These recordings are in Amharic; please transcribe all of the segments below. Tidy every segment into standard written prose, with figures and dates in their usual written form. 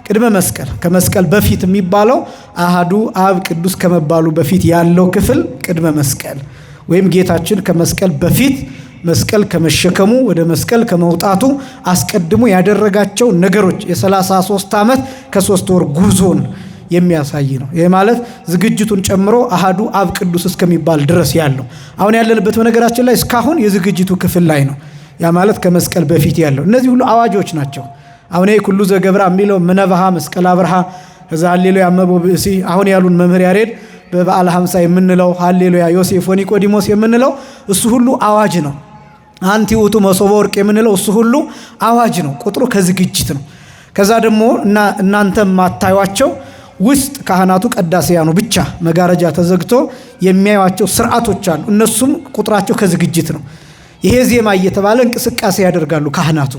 ቅድመ መስቀል ከመስቀል በፊት የሚባለው አሃዱ አብ ቅዱስ ከመባሉ በፊት ያለው ክፍል ቅድመ መስቀል ወይም ጌታችን ከመስቀል በፊት መስቀል ከመሸከሙ ወደ መስቀል ከመውጣቱ አስቀድሞ ያደረጋቸው ነገሮች የ33 ዓመት ከ3 ወር ጉዞን የሚያሳይ ነው። ይሄ ማለት ዝግጅቱን ጨምሮ አሃዱ አብ ቅዱስ እስከሚባል ድረስ ያለው አሁን ያለንበት በነገራችን ላይ እስካሁን የዝግጅቱ ክፍል ላይ ነው። ያ ማለት ከመስቀል በፊት ያለው እነዚህ ሁሉ አዋጆች ናቸው። አሁን ይሄ ሁሉ ዘገብራ የሚለው ምነበሃ መስቀል አብርሃ ከዛ ሃሌሉያ አመቦ ብእሲ አሁን ያሉን መምህር ያሬድ በበዓለ ሃምሳ የምንለው ሃሌሉያ ዮሴፍ ወኒቆዲሞስ የምንለው እሱ ሁሉ አዋጅ ነው። አንቲ ውእቱ መሶበ ወርቅ የምንለው እሱ ሁሉ አዋጅ ነው። ቁጥሩ ከዝግጅት ነው። ከዛ ደግሞ እናንተ ማታዩዋቸው ውስጥ ካህናቱ ቀዳሴያኑ ብቻ መጋረጃ ተዘግቶ የሚያዩዋቸው ስርዓቶች አሉ። እነሱም ቁጥራቸው ከዝግጅት ነው። ይሄ ዜማ እየተባለ እንቅስቃሴ ያደርጋሉ ካህናቱ።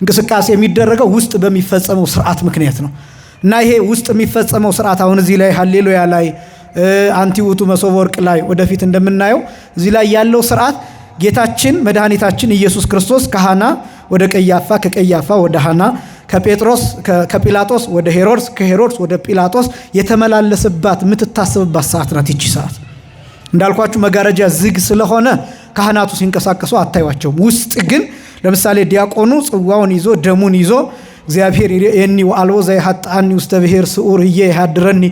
እንቅስቃሴ የሚደረገው ውስጥ በሚፈጸመው ስርዓት ምክንያት ነው። እና ይሄ ውስጥ የሚፈጸመው ስርዓት አሁን እዚህ ላይ ሃሌሉያ ላይ አንቲ ውእቱ መሶበ ወርቅ ላይ ወደፊት እንደምናየው እዚህ ላይ ያለው ስርዓት ጌታችን መድኃኒታችን ኢየሱስ ክርስቶስ ከሐና ወደ ቀያፋ ከቀያፋ ወደ ሐና ከጲላጦስ ወደ ሄሮድስ ከሄሮድስ ወደ ጲላጦስ የተመላለሰባት የምትታሰብባት ሰዓት ናት ይቺ ሰዓት። እንዳልኳችሁ መጋረጃ ዝግ ስለሆነ ካህናቱ ሲንቀሳቀሱ አታዩዋቸውም። ውስጥ ግን ለምሳሌ ዲያቆኑ ጽዋውን ይዞ ደሙን ይዞ እግዚአብሔር የኒ ወአልቦ ዘይሐጣኒ ውስተ ብሔር ስዑር እየ ይሃድረኒ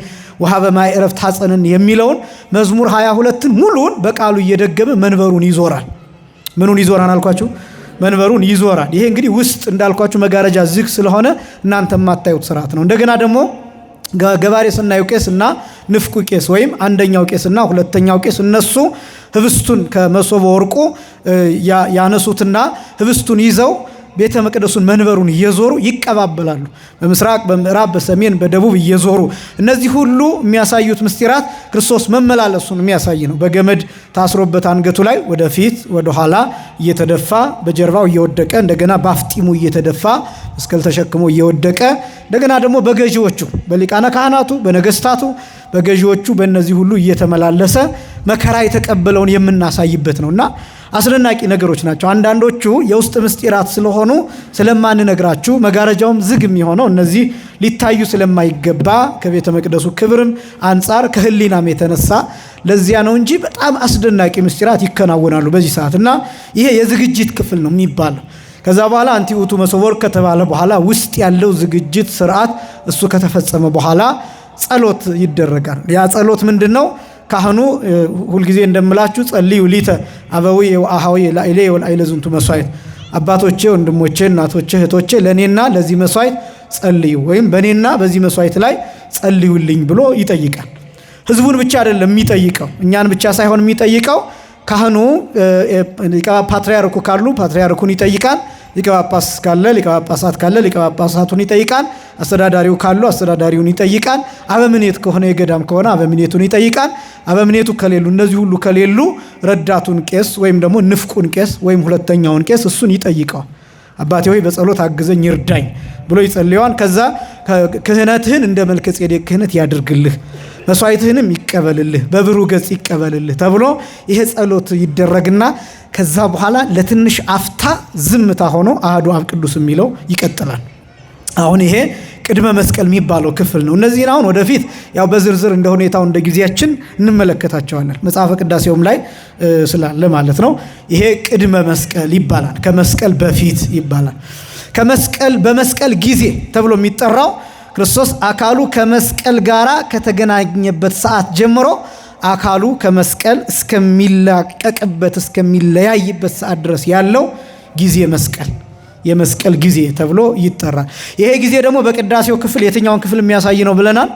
ወሃበ ማይ ዕረፍት ሐጸንን የሚለውን መዝሙር 22ን ሙሉውን በቃሉ እየደገመ መንበሩን ይዞራል። ምኑን ይዞራል አልኳችሁ? መንበሩን ይዞራል። ይሄ እንግዲህ ውስጥ እንዳልኳችሁ መጋረጃ ዝግ ስለሆነ እናንተ የማታዩት ስርዓት ነው። እንደገና ደግሞ ገባሬ ሰናዩ ቄስና ንፍቁ ቄስ ወይም አንደኛው ቄስና ሁለተኛው ቄስ እነሱ ህብስቱን ከመሶበ ወርቁ ያነሱትና ህብስቱን ይዘው ቤተ መቅደሱን መንበሩን እየዞሩ ይቀባበላሉ። በምስራቅ በምዕራብ በሰሜን በደቡብ እየዞሩ እነዚህ ሁሉ የሚያሳዩት ምስጢራት ክርስቶስ መመላለሱን የሚያሳይ ነው። በገመድ ታስሮበት አንገቱ ላይ ወደፊት ወደ ኋላ እየተደፋ በጀርባው እየወደቀ እንደገና ባፍጢሙ እየተደፋ መስቀል ተሸክሞ እየወደቀ እንደገና ደግሞ በገዢዎቹ በሊቃነ ካህናቱ በነገስታቱ በገዢዎቹ በእነዚህ ሁሉ እየተመላለሰ መከራ የተቀበለውን የምናሳይበት ነውና አስደናቂ ነገሮች ናቸው። አንዳንዶቹ የውስጥ ምስጢራት ስለሆኑ ስለማንነግራችሁ መጋረጃውም ዝግ የሚሆነው እነዚህ ሊታዩ ስለማይገባ ከቤተ መቅደሱ ክብርም አንጻር ከህሊናም የተነሳ ለዚያ ነው እንጂ በጣም አስደናቂ ምስጢራት ይከናወናሉ በዚህ ሰዓት እና ይሄ የዝግጅት ክፍል ነው የሚባለው። ከዛ በኋላ አንቲ ውእቱ መሶበ ወርቅ ከተባለ በኋላ ውስጥ ያለው ዝግጅት ስርዓት እሱ ከተፈጸመ በኋላ ጸሎት ይደረጋል። ያ ጸሎት ምንድነው? ካህኑ ሁልጊዜ እንደምላችሁ ጸልዩ ሊተ አበዊ ወአሃዊ ላኢሌ ወላኢለ ዝንቱ መስዋዕት፣ አባቶቼ ወንድሞቼ እናቶቼ እህቶቼ ለኔና ለዚህ መስዋዕት ጸልዩ ወይም በኔና በዚህ መስዋዕት ላይ ጸልዩልኝ ብሎ ይጠይቃል። ህዝቡን ብቻ አይደለም የሚጠይቀው፣ እኛን ብቻ ሳይሆን የሚጠይቀው ካህኑ ሊቀ ፓትርያርኩ ካሉ ፓትርያርኩን ይጠይቃል። ሊቀ ጳጳስ ካለ ሊቀ ጳጳሳት ካለ ሊቀ ጳጳሳቱን ይጠይቃል። አስተዳዳሪው ካሉ አስተዳዳሪውን ይጠይቃል። አበምኔት ከሆነ የገዳም ከሆነ አበምኔቱን ይጠይቃል። አበምኔቱ ከሌሉ እነዚህ ሁሉ ከሌሉ ረዳቱን ቄስ ወይም ደግሞ ንፍቁን ቄስ ወይም ሁለተኛውን ቄስ እሱን ይጠይቀዋል። አባቴ ሆይ በጸሎት አግዘኝ ይርዳኝ ብሎ ይጸልየዋል። ከዛ ክህነትህን እንደ መልከ ጼዴቅ ክህነት ያድርግልህ፣ መስዋዕትህንም ይቀበልልህ፣ በብሩህ ገጽ ይቀበልልህ ተብሎ ይሄ ጸሎት ይደረግና ከዛ በኋላ ለትንሽ አፍታ ዝምታ ሆኖ አሐዱ አብ ቅዱስ የሚለው ይቀጥላል። አሁን ይሄ ቅድመ መስቀል የሚባለው ክፍል ነው። እነዚህን አሁን ወደፊት ያው በዝርዝር እንደ ሁኔታው እንደ ጊዜያችን እንመለከታቸዋለን። መጽሐፈ ቅዳሴውም ላይ ስላለ ማለት ነው። ይሄ ቅድመ መስቀል ይባላል። ከመስቀል በፊት ይባላል። ከመስቀል በመስቀል ጊዜ ተብሎ የሚጠራው ክርስቶስ አካሉ ከመስቀል ጋራ ከተገናኘበት ሰዓት ጀምሮ አካሉ ከመስቀል እስከሚላቀቅበት እስከሚለያይበት ሰዓት ድረስ ያለው ጊዜ መስቀል የመስቀል ጊዜ ተብሎ ይጠራል። ይሄ ጊዜ ደግሞ በቅዳሴው ክፍል የትኛውን ክፍል የሚያሳይ ነው ብለናል?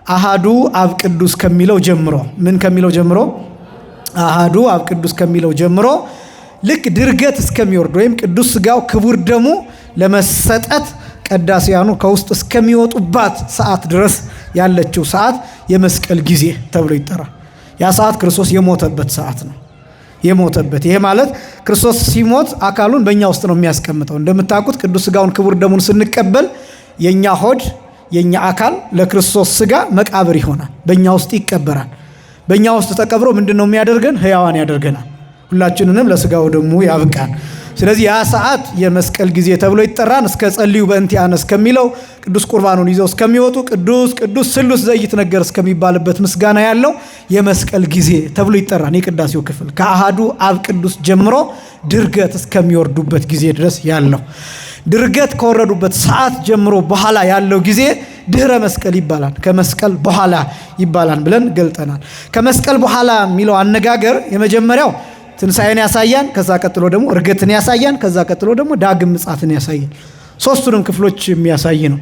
አሐዱ አብ ቅዱስ ከሚለው ጀምሮ ምን ከሚለው ጀምሮ? አሐዱ አብ ቅዱስ ከሚለው ጀምሮ ልክ ድርገት እስከሚወርድ ወይም ቅዱስ ሥጋው ክቡር ደሙ ለመሰጠት ቀዳሲያኑ ከውስጥ እስከሚወጡባት ሰዓት ድረስ ያለችው ሰዓት የመስቀል ጊዜ ተብሎ ይጠራል። ያ ሰዓት ክርስቶስ የሞተበት ሰዓት ነው። የሞተበት ይሄ ማለት ክርስቶስ ሲሞት አካሉን በእኛ ውስጥ ነው የሚያስቀምጠው። እንደምታውቁት ቅዱስ ሥጋውን ክቡር ደሙን ስንቀበል የኛ ሆድ የኛ አካል ለክርስቶስ ሥጋ መቃብር ይሆናል፣ በእኛ ውስጥ ይቀበራል። በእኛ ውስጥ ተቀብሮ ምንድነው የሚያደርገን? ሕያዋን ያደርገናል። ሁላችንንም ለሥጋው ደሙ ያብቃን። ስለዚህ ያ ሰዓት የመስቀል ጊዜ ተብሎ ይጠራን። እስከ ጸልዩ በእንቲአነ እስከሚለው ቅዱስ ቁርባኑን ይዘው እስከሚወጡ ቅዱስ ቅዱስ ስሉስ ዘይትነገር እስከሚባልበት ምስጋና ያለው የመስቀል ጊዜ ተብሎ ይጠራን። የቅዳሴው ክፍል ከአሃዱ አብ ቅዱስ ጀምሮ ድርገት እስከሚወርዱበት ጊዜ ድረስ ያለው ድርገት ከወረዱበት ሰዓት ጀምሮ በኋላ ያለው ጊዜ ድህረ መስቀል ይባላል። ከመስቀል በኋላ ይባላል ብለን ገልጠናል። ከመስቀል በኋላ የሚለው አነጋገር የመጀመሪያው ትንሣኤን ያሳያል። ከዛ ቀጥሎ ደግሞ እርገትን ያሳያል። ከዛ ቀጥሎ ደግሞ ዳግም ምጽአትን ያሳያል። ሶስቱንም ክፍሎች የሚያሳይ ነው።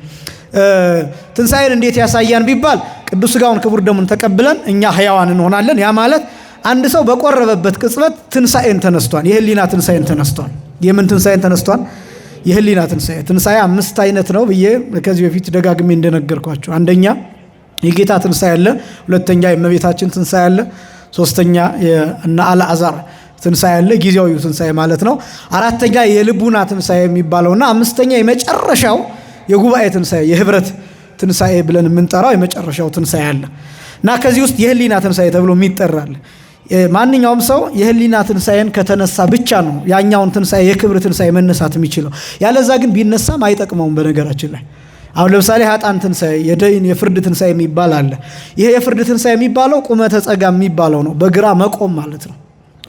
ትንሣኤን እንዴት ያሳያን ቢባል ቅዱስ ሥጋውን ክቡር ደሙን ተቀብለን እኛ ሕያዋን እንሆናለን። ያ ማለት አንድ ሰው በቆረበበት ቅጽበት ትንሣኤን ተነስቷል። የህሊና ትንሣኤን ተነስቷል። የምን ትንሣኤን ተነስቷል? የህሊና ትንሣኤ። ትንሣኤ 5 አይነት ነው ብዬ ከዚህ በፊት ደጋግሜ እንደነገርኳቸው፣ አንደኛ የጌታ ትንሣኤ አለ፣ ሁለተኛ የእመቤታችን ትንሣኤ አለ፣ ሶስተኛ የእነ አልዓዛር ትንሣኤ አለ፣ ጊዜያዊው ትንሣኤ ማለት ነው። አራተኛ የልቡና ትንሣኤ የሚባለውና አምስተኛ የመጨረሻው የጉባኤ ትንሣኤ የህብረት ትንሣኤ ብለን የምንጠራው የመጨረሻው ትንሣኤ አለ እና ከዚህ ውስጥ የህሊና ትንሣኤ ተብሎ የሚጠራል። ማንኛውም ሰው የህሊና ትንሣኤን ከተነሳ ብቻ ነው ያኛውን ትንሣኤ የክብር ትንሣኤ መነሳት የሚችለው። ያለዛ ግን ቢነሳም አይጠቅመውም። በነገራችን ላይ አሁን ለምሳሌ ኃጥአን ትንሣኤ፣ የደይን የፍርድ ትንሣኤ የሚባል አለ። ይሄ የፍርድ ትንሣኤ የሚባለው ቁመተ ጸጋም የሚባለው ነው። በግራ መቆም ማለት ነው።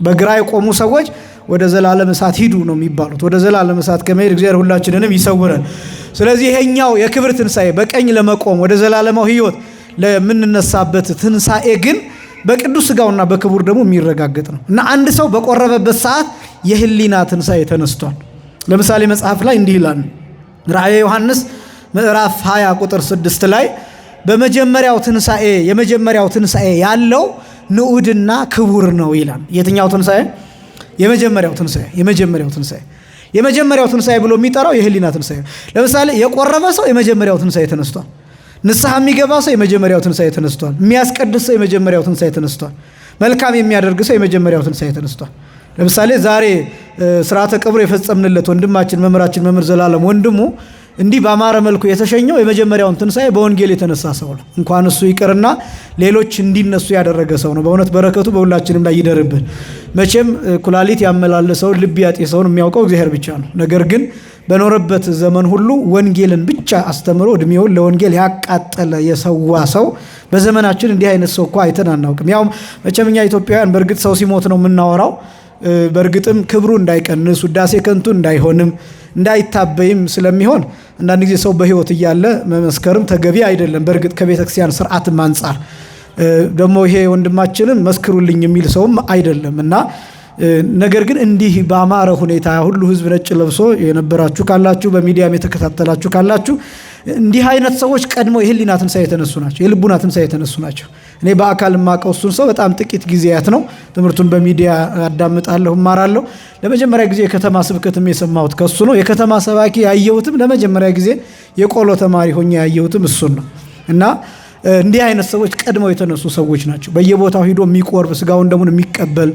በግራ የቆሙ ሰዎች ወደ ዘላለም እሳት ሂዱ ነው የሚባሉት። ወደ ዘላለም እሳት ከመሄድ እግዚአብሔር ሁላችንንም ይሰውረን። ስለዚህ ይሄኛው የክብር ትንሣኤ በቀኝ ለመቆም ወደ ዘላለማው ሕይወት ለምንነሳበት ትንሣኤ ግን በቅዱስ ሥጋውና በክቡር ደግሞ የሚረጋገጥ ነው እና አንድ ሰው በቆረበበት ሰዓት የህሊና ትንሣኤ ተነስቷል። ለምሳሌ መጽሐፍ ላይ እንዲህ ይላል። ራእየ ዮሐንስ ምዕራፍ 20 ቁጥር 6 ላይ በመጀመሪያው ትንሣኤ የመጀመሪያው ትንሣኤ ያለው ንዑድና ክቡር ነው ይላል። የትኛው ትንሣኤ? የመጀመሪያው ትንሣኤ። የመጀመሪያው ትንሣኤ ብሎ የሚጠራው የህሊና ትንሣኤ። ለምሳሌ የቆረበ ሰው የመጀመሪያው ትንሣኤ ተነስቷል። ንስሐ የሚገባ ሰው የመጀመሪያው ትንሣኤ ተነስቷል። የሚያስቀድስ ሰው የመጀመሪያው ትንሣኤ ተነስቷል። መልካም የሚያደርግ ሰው የመጀመሪያው ትንሣኤ ተነስቷል። ለምሳሌ ዛሬ ስርዓተ ቀብሩ የፈጸምንለት ወንድማችን መምህራችን መምህር ዘላለም ወንድሙ እንዲህ በአማረ መልኩ የተሸኘው የመጀመሪያውን ትንሣኤ በወንጌል የተነሳ ሰው ነው። እንኳን እሱ ይቅርና ሌሎች እንዲነሱ ያደረገ ሰው ነው። በእውነት በረከቱ በሁላችንም ላይ ይደርብን። መቼም ኩላሊት ያመላለሰውን ልብ ያጤሰውን የሚያውቀው እግዚአብሔር ብቻ ነው። ነገር ግን በኖረበት ዘመን ሁሉ ወንጌልን ብቻ አስተምሮ እድሜውን ለወንጌል ያቃጠለ የሰዋ ሰው በዘመናችን እንዲህ አይነት ሰው እኮ አይተን አናውቅም። ያው መቼም እኛ ኢትዮጵያውያን በእርግጥ ሰው ሲሞት ነው የምናወራው። በእርግጥም ክብሩ እንዳይቀንስ ውዳሴ ከንቱ እንዳይሆንም እንዳይታበይም ስለሚሆን አንዳንድ ጊዜ ሰው በሕይወት እያለ መመስከርም ተገቢ አይደለም። በእርግጥ ከቤተክርስቲያን ስርዓትም አንጻር ደግሞ ይሄ ወንድማችንን መስክሩልኝ የሚል ሰውም አይደለም እና ነገር ግን እንዲህ በአማረ ሁኔታ ሁሉ ህዝብ ነጭ ለብሶ የነበራችሁ ካላችሁ በሚዲያም የተከታተላችሁ ካላችሁ እንዲህ አይነት ሰዎች ቀድሞ የህሊና ትንሣኤ የተነሱ ናቸው። የልቡና ትንሣኤ የተነሱ ናቸው። እኔ በአካል የማውቀው እሱን ሰው በጣም ጥቂት ጊዜያት ነው። ትምህርቱን በሚዲያ አዳምጣለሁ፣ እማራለሁ። ለመጀመሪያ ጊዜ የከተማ ስብከትም የሰማሁት ከሱ ነው። የከተማ ሰባኪ ያየሁትም ለመጀመሪያ ጊዜ የቆሎ ተማሪ ሆኜ ያየሁትም እሱን ነው እና እንዲህ አይነት ሰዎች ቀድመው የተነሱ ሰዎች ናቸው። በየቦታው ሂዶ የሚቆርብ ሥጋውን ደሙን የሚቀበል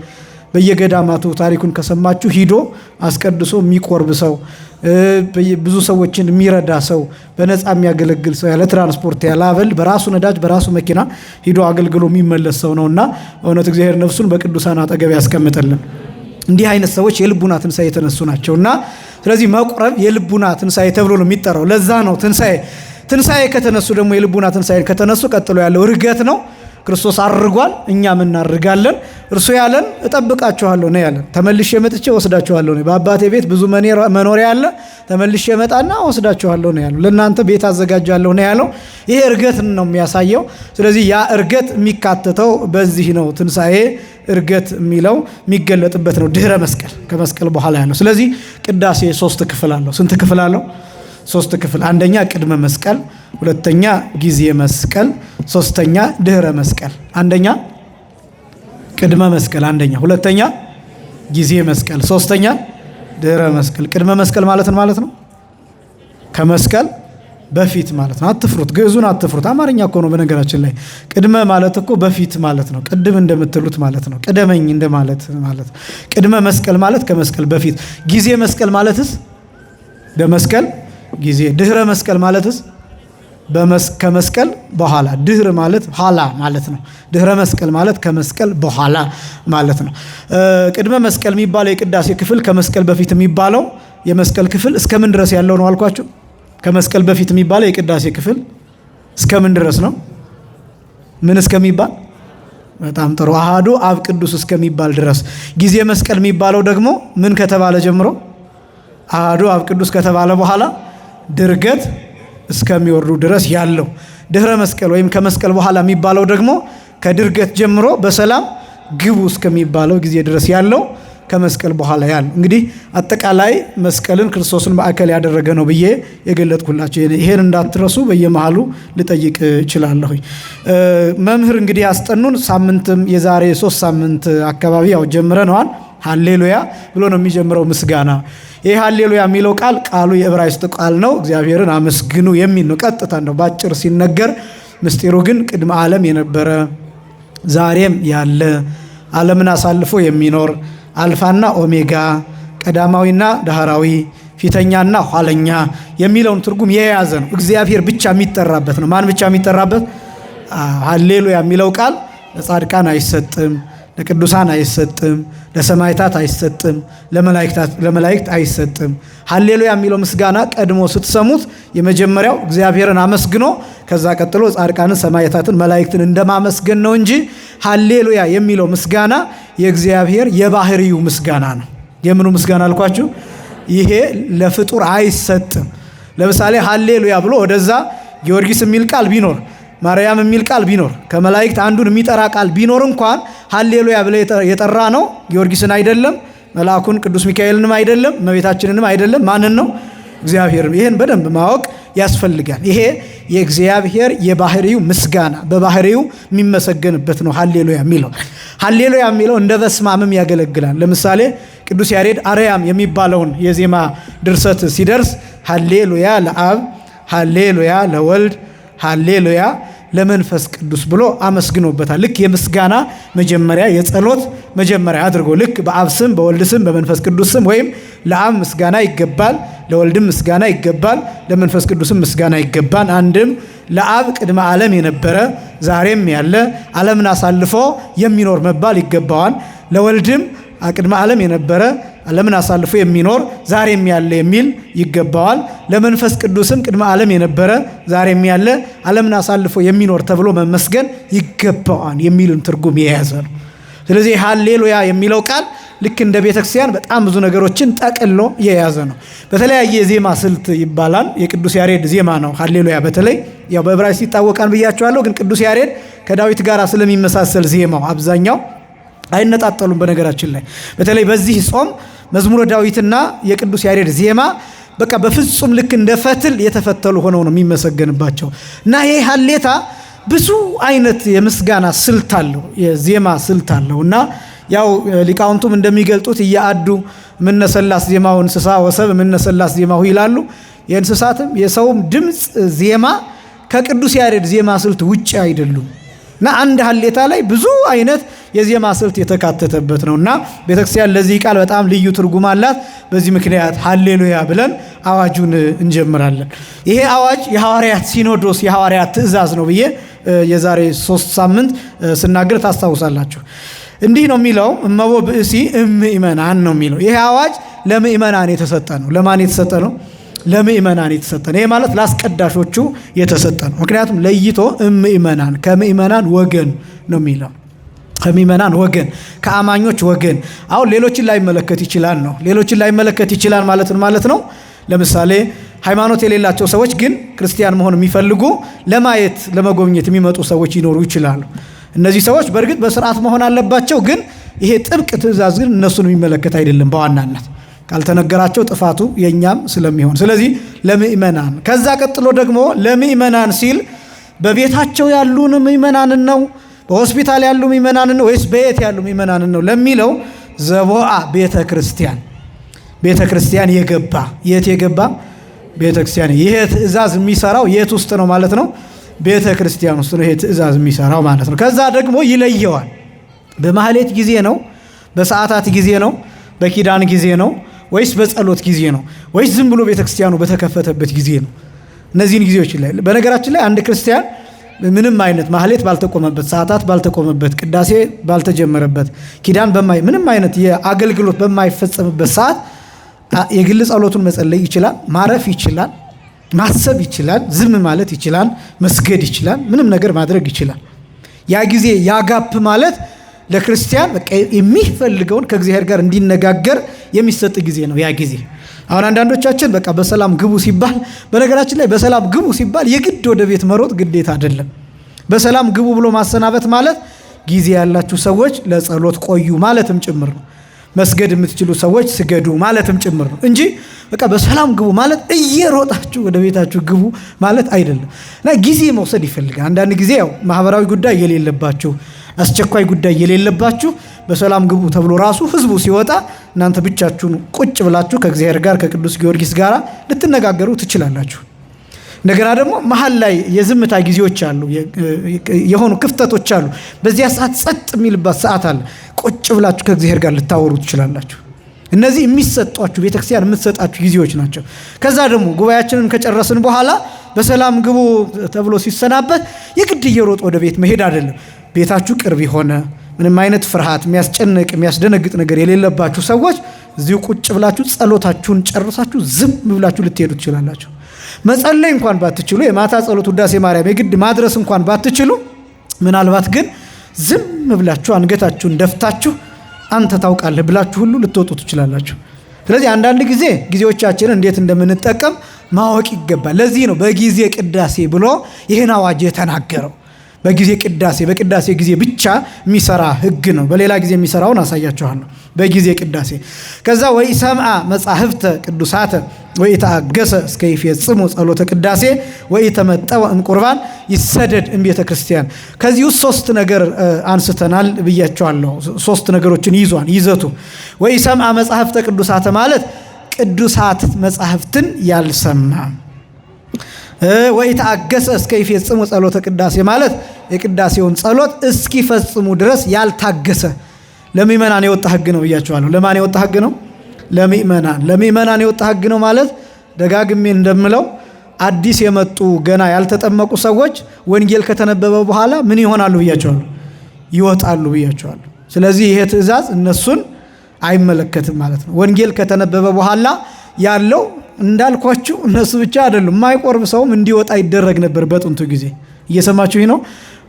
በየገዳማቱ ታሪኩን ከሰማችሁ ሂዶ አስቀድሶ የሚቆርብ ሰው፣ ብዙ ሰዎችን የሚረዳ ሰው፣ በነፃ የሚያገለግል ሰው፣ ያለ ትራንስፖርት ያለ አበል በራሱ ነዳጅ በራሱ መኪና ሂዶ አገልግሎ የሚመለስ ሰው ነውና እውነት እግዚአብሔር ነፍሱን በቅዱሳን አጠገብ ያስቀምጥልን። እንዲህ አይነት ሰዎች የልቡና ትንሣኤ የተነሱ ናቸውና ስለዚህ መቁረብ የልቡና ትንሣኤ ተብሎ ነው የሚጠራው። ለዛ ነው ትንሣኤ ከተነሱ ደግሞ የልቡና ትንሣኤ ከተነሱ ቀጥሎ ያለው እርገት ነው። ክርስቶስ አርጓል፣ እኛም እናርጋለን። እርሱ ያለን እጠብቃችኋለሁ ነው ያለን። ተመልሼ መጥቼ ወስዳችኋለሁ ነው። በአባቴ ቤት ብዙ መኖሪያ አለ፣ ተመልሼ መጣና ወስዳችኋለሁ ነው ያለው። ለእናንተ ቤት አዘጋጃለሁ ነው ያለው። ይሄ እርገትን ነው የሚያሳየው። ስለዚህ ያ እርገት የሚካተተው በዚህ ነው። ትንሣኤ እርገት የሚለው የሚገለጥበት ነው ድህረ መስቀል፣ ከመስቀል በኋላ ያለው። ስለዚህ ቅዳሴ 3 ክፍል አለው። ስንት ክፍል አለው? 3 ክፍል። አንደኛ ቅድመ መስቀል፣ ሁለተኛ ጊዜ መስቀል፣ ሶስተኛ ድህረ መስቀል። አንደኛ ቅድመ መስቀል፣ አንደኛ፣ ሁለተኛ ጊዜ መስቀል፣ ሶስተኛ ድህረ መስቀል። ቅድመ መስቀል ማለት ነው ከመስቀል በፊት ማለት ነው። አትፍሩት፣ ግዕዙን አትፍሩት። አማርኛ እኮ ነው በነገራችን ላይ። ቅድመ ማለት እኮ በፊት ማለት ነው። ቅድም እንደምትሉት ማለት ነው። ቅደመኝ እንደማለት ማለት ነው። ቅድመ መስቀል ማለት ከመስቀል በፊት። ጊዜ መስቀል ማለትስ በመስቀል ጊዜ። ድህረ መስቀል ማለትስ ከመስቀል በኋላ ድህር ማለት ኋላ ማለት ነው። ድህረ መስቀል ማለት ከመስቀል በኋላ ማለት ነው። ቅድመ መስቀል የሚባለው የቅዳሴ ክፍል ከመስቀል በፊት የሚባለው የመስቀል ክፍል እስከምን ድረስ ያለው ነው አልኳችሁ? ከመስቀል በፊት የሚባለው የቅዳሴ ክፍል እስከምን ድረስ ነው? ምን እስከሚባል? በጣም ጥሩ። አሃዱ አብ ቅዱስ እስከሚባል ድረስ። ጊዜ መስቀል የሚባለው ደግሞ ምን ከተባለ ጀምሮ? አሃዱ አብ ቅዱስ ከተባለ በኋላ ድርገት እስከሚወርዱ ድረስ ያለው። ድህረ መስቀል ወይም ከመስቀል በኋላ የሚባለው ደግሞ ከድርገት ጀምሮ በሰላም ግቡ እስከሚባለው ጊዜ ድረስ ያለው ከመስቀል በኋላ ያለው። እንግዲህ አጠቃላይ መስቀልን ክርስቶስን ማዕከል ያደረገ ነው ብዬ የገለጥኩላችሁ። ይሄን እንዳትረሱ በየመሃሉ ልጠይቅ እችላለሁ። መምህር እንግዲህ ያስጠኑን ሳምንትም የዛሬ 3 ሳምንት አካባቢ ያው ጀምረነዋል። ሃሌሉያ ብሎ ነው የሚጀምረው ምስጋና። ይህ ሃሌሉያ የሚለው ቃሉ የዕብራይስጥ ቃል ነው። እግዚአብሔርን አመስግኑ የሚል ነው። ቀጥታ ነው ባጭር ሲነገር፣ ምስጢሩ ግን ቅድመ ዓለም የነበረ ዛሬም ያለ ዓለምን አሳልፎ የሚኖር አልፋና ኦሜጋ ቀዳማዊና ዳህራዊ ፊተኛና ኋለኛ የሚለውን ትርጉም የያዘ ነው። እግዚአብሔር ብቻ የሚጠራበት ነው። ማን ብቻ የሚጠራበት? ሃሌሉያ የሚለው ቃል ለጻድቃን አይሰጥም፣ ለቅዱሳን አይሰጥም፣ ለሰማዕታት አይሰጥም፣ ለመላእክት አይሰጥም። ሃሌሉያ የሚለው ምስጋና ቀድሞ ስትሰሙት የመጀመሪያው እግዚአብሔርን አመስግኖ ከዛ ቀጥሎ ጻድቃንን፣ ሰማዕታትን፣ መላእክትን እንደማመስገን ነው እንጂ ሃሌሉያ የሚለው ምስጋና የእግዚአብሔር የባህሪው ምስጋና ነው። የምኑ ምስጋና አልኳችሁ? ይሄ ለፍጡር አይሰጥም። ለምሳሌ ሃሌሉያ ብሎ ወደዛ ጊዮርጊስ የሚል ቃል ቢኖር፣ ማርያም የሚል ቃል ቢኖር፣ ከመላእክት አንዱን የሚጠራ ቃል ቢኖር እንኳን ሃሌሉያ ብለ የጠራ ነው ጊዮርጊስን አይደለም፣ መልአኩን ቅዱስ ሚካኤልንም አይደለም፣ እመቤታችንንም አይደለም። ማንን ነው? እግዚአብሔርን። ይሄን በደንብ ማወቅ ያስፈልጋል። ይሄ የእግዚአብሔር የባህሪው ምስጋና በባህሪው የሚመሰገንበት ነው ሃሌሉያ የሚለው። ሃሌሉያ የሚለው እንደ በስማምም ያገለግላል። ለምሳሌ ቅዱስ ያሬድ አርያም የሚባለውን የዜማ ድርሰት ሲደርስ ሃሌሉያ ለአብ፣ ሃሌሉያ ለወልድ፣ ሃሌሉያ ለመንፈስ ቅዱስ ብሎ አመስግኖበታል። ልክ የምስጋና መጀመሪያ የጸሎት መጀመሪያ አድርጎ ልክ በአብ ስም በወልድ ስም በመንፈስ ቅዱስ ስም ወይም ለአብ ምስጋና ይገባል፣ ለወልድም ምስጋና ይገባል፣ ለመንፈስ ቅዱስም ምስጋና ይገባል። አንድም ለአብ ቅድመ ዓለም የነበረ ዛሬም ያለ ዓለምን አሳልፎ የሚኖር መባል ይገባዋል። ለወልድም ቅድመ ዓለም የነበረ ዓለምን አሳልፎ የሚኖር ዛሬም ያለ የሚል ይገባዋል። ለመንፈስ ቅዱስም ቅድመ ዓለም የነበረ ዛሬም ያለ ዓለምን አሳልፎ የሚኖር ተብሎ መመስገን ይገባዋል የሚልን ትርጉም የያዘ ነው። ስለዚህ ሃሌሉያ የሚለው ቃል ልክ እንደ ቤተክርስቲያን በጣም ብዙ ነገሮችን ጠቅሎ የያዘ ነው። በተለያየ ዜማ ስልት ይባላል። የቅዱስ ያሬድ ዜማ ነው ሃሌሉያ። በተለይ ያው በዕብራይስጥ ይታወቃል ብያቸዋለሁ። ግን ቅዱስ ያሬድ ከዳዊት ጋር ስለሚመሳሰል ዜማው አብዛኛው አይነጣጠሉም። በነገራችን ላይ በተለይ በዚህ ጾም መዝሙረ ዳዊትና የቅዱስ ያሬድ ዜማ በቃ በፍጹም ልክ እንደ ፈትል የተፈተሉ ሆነው ነው የሚመሰገንባቸው። እና ይሄ ሃሌታ ብዙ አይነት የምስጋና ስልት አለው፣ የዜማ ስልት አለው። እና ያው ሊቃውንቱም እንደሚገልጡት እያአዱ ምነሰላስ ዜማው እንስሳ ወሰብ ምነሰላስ ዜማው ይላሉ። የእንስሳትም የሰውም ድምፅ ዜማ ከቅዱስ ያሬድ ዜማ ስልት ውጭ አይደሉም። እና አንድ ሃሌታ ላይ ብዙ አይነት የዜማ ስልት የተካተተበት ነው። እና ቤተክርስቲያን ለዚህ ቃል በጣም ልዩ ትርጉም አላት። በዚህ ምክንያት ሃሌሉያ ብለን አዋጁን እንጀምራለን። ይሄ አዋጅ የሐዋርያት ሲኖዶስ የሐዋርያት ትእዛዝ ነው ብዬ የዛሬ 3 ሳምንት ስናገር ታስታውሳላችሁ። እንዲህ ነው የሚለው፣ እመቦ ብእሲ እምእመናን ነው የሚለው። ይሄ አዋጅ ለምእመናን የተሰጠ ነው። ለማን የተሰጠ ነው? ለምእመናን የተሰጠ ነው። ይሄ ማለት ላስቀዳሾቹ የተሰጠ ነው። ምክንያቱም ለይቶ እምእመናን ከምእመናን ወገን ነው የሚለው። ከምእመናን ወገን፣ ከአማኞች ወገን። አሁን ሌሎችን ላይመለከት ይችላል ነው። ሌሎችን ላይመለከት ይችላል ማለት ነው። ለምሳሌ ሃይማኖት የሌላቸው ሰዎች ግን ክርስቲያን መሆን የሚፈልጉ ለማየት ለመጎብኘት የሚመጡ ሰዎች ይኖሩ ይችላሉ። እነዚህ ሰዎች በእርግጥ በስርዓት መሆን አለባቸው። ግን ይሄ ጥብቅ ትእዛዝ ግን እነሱን የሚመለከት አይደለም። በዋናነት ካልተነገራቸው ጥፋቱ የኛም ስለሚሆን፣ ስለዚህ ለምእመናን። ከዛ ቀጥሎ ደግሞ ለምእመናን ሲል በቤታቸው ያሉ ምእመናንን ነው? በሆስፒታል ያሉ ምእመናንን ነው? ወይስ በየት ያሉ ምእመናንን ነው ለሚለው ዘቦአ ቤተ ክርስቲያን፣ ቤተ ክርስቲያን የገባ የት የገባ ቤተ ክርስቲያን። ይሄ ትእዛዝ የሚሰራው የት ውስጥ ነው ማለት ነው? ቤተ ክርስቲያን ውስጥ ነው ይሄ ትእዛዝ የሚሰራው ማለት ነው። ከዛ ደግሞ ይለየዋል። በማህሌት ጊዜ ነው? በሰዓታት ጊዜ ነው? በኪዳን ጊዜ ነው? ወይስ በጸሎት ጊዜ ነው? ወይስ ዝም ብሎ ቤተ ክርስቲያኑ በተከፈተበት ጊዜ ነው? እነዚህን ጊዜዎች ላይ በነገራችን ላይ አንድ ክርስቲያን ምንም አይነት ማህሌት ባልተቆመበት፣ ሰዓታት ባልተቆመበት፣ ቅዳሴ ባልተጀመረበት፣ ኪዳን ምንም አይነት የአገልግሎት በማይፈጸምበት ሰዓት የግል ጸሎቱን መጸለይ ይችላል፣ ማረፍ ይችላል፣ ማሰብ ይችላል፣ ዝም ማለት ይችላል፣ መስገድ ይችላል፣ ምንም ነገር ማድረግ ይችላል። ያ ጊዜ ያጋፕ ማለት ለክርስቲያን በቃ የሚፈልገውን ከእግዚአብሔር ጋር እንዲነጋገር የሚሰጥ ጊዜ ነው ያ ጊዜ። አሁን አንዳንዶቻችን በቃ በሰላም ግቡ ሲባል፣ በነገራችን ላይ በሰላም ግቡ ሲባል የግድ ወደ ቤት መሮጥ ግዴታ አይደለም። በሰላም ግቡ ብሎ ማሰናበት ማለት ጊዜ ያላችሁ ሰዎች ለጸሎት ቆዩ ማለትም ጭምር ነው። መስገድ የምትችሉ ሰዎች ስገዱ ማለትም ጭምር ነው እንጂ በቃ በሰላም ግቡ ማለት እየሮጣችሁ ወደ ቤታችሁ ግቡ ማለት አይደለም። እና ጊዜ መውሰድ ይፈልጋል። አንዳንድ ጊዜ ያው ማህበራዊ ጉዳይ የሌለባችሁ፣ አስቸኳይ ጉዳይ የሌለባችሁ በሰላም ግቡ ተብሎ ራሱ ህዝቡ ሲወጣ እናንተ ብቻችሁን ቁጭ ብላችሁ ከእግዚአብሔር ጋር ከቅዱስ ጊዮርጊስ ጋር ልትነጋገሩ ትችላላችሁ። እንደገና ደግሞ መሀል ላይ የዝምታ ጊዜዎች አሉ፣ የሆኑ ክፍተቶች አሉ። በዚያ ሰዓት ጸጥ የሚልባት ሰዓት አለ። ቁጭ ብላችሁ ከእግዚአብሔር ጋር ልታወሩ ትችላላችሁ። እነዚህ የሚሰጧችሁ ቤተክርስቲያን የምትሰጣችሁ ጊዜዎች ናቸው። ከዛ ደግሞ ጉባኤያችንን ከጨረስን በኋላ በሰላም ግቡ ተብሎ ሲሰናበት የግድ እየሮጥ ወደ ቤት መሄድ አይደለም። ቤታችሁ ቅርብ የሆነ ምንም አይነት ፍርሃት፣ የሚያስጨንቅ የሚያስደነግጥ ነገር የሌለባችሁ ሰዎች እዚሁ ቁጭ ብላችሁ ጸሎታችሁን ጨርሳችሁ ዝም ብላችሁ ልትሄዱ ትችላላችሁ። መጸለይ እንኳን ባትችሉ የማታ ጸሎት ውዳሴ ማርያም የግድ ማድረስ እንኳን ባትችሉ ምናልባት ግን ዝም ብላችሁ አንገታችሁን ደፍታችሁ አንተ ታውቃለህ ብላችሁ ሁሉ ልትወጡ ትችላላችሁ። ስለዚህ አንዳንድ ጊዜ ጊዜዎቻችንን እንዴት እንደምንጠቀም ማወቅ ይገባል። ለዚህ ነው በጊዜ ቅዳሴ ብሎ ይህን አዋጅ የተናገረው። በጊዜ ቅዳሴ በቅዳሴ ጊዜ ብቻ የሚሰራ ህግ ነው። በሌላ ጊዜ የሚሰራውን አሳያችኋለሁ። በጊዜ ቅዳሴ ከዛ ወይ ሰምዓ መጻሕፍተ ቅዱሳተ ወይ ተአገሰ እስከ ይፈጽሙ ጸሎተ ቅዳሴ ወይ ተመጠወ እምቁርባን ይሰደድ እምቤተ ክርስቲያን። ከዚህ ውስጥ ሶስት ነገር አንስተናል ብያችኋለሁ። ሶስት ነገሮችን ይዟል ይዘቱ። ወይ ሰምዓ መጻሕፍተ ቅዱሳተ ማለት ቅዱሳት መጻሕፍትን ያልሰማ፣ ወይ ተአገሰ እስከ ይፈጽሙ ጸሎተ ቅዳሴ ማለት የቅዳሴውን ጸሎት እስኪፈጽሙ ድረስ ያልታገሰ። ለምእመናን የወጣ ህግ ነው ብያችኋለሁ። ለማን የወጣ ህግ ነው? ለምእመናን የወጣ ህግ ነው ማለት ደጋግሜ እንደምለው አዲስ የመጡ ገና ያልተጠመቁ ሰዎች ወንጌል ከተነበበ በኋላ ምን ይሆናሉ ብያችኋለሁ? ይወጣሉ ብያችኋለሁ። ስለዚህ ይሄ ትእዛዝ እነሱን አይመለከትም ማለት ነው። ወንጌል ከተነበበ በኋላ ያለው እንዳልኳችሁ እነሱ ብቻ አይደሉም። የማይቆርብ ሰውም እንዲወጣ ይደረግ ነበር በጥንቱ ጊዜ። እየሰማችሁ ነው።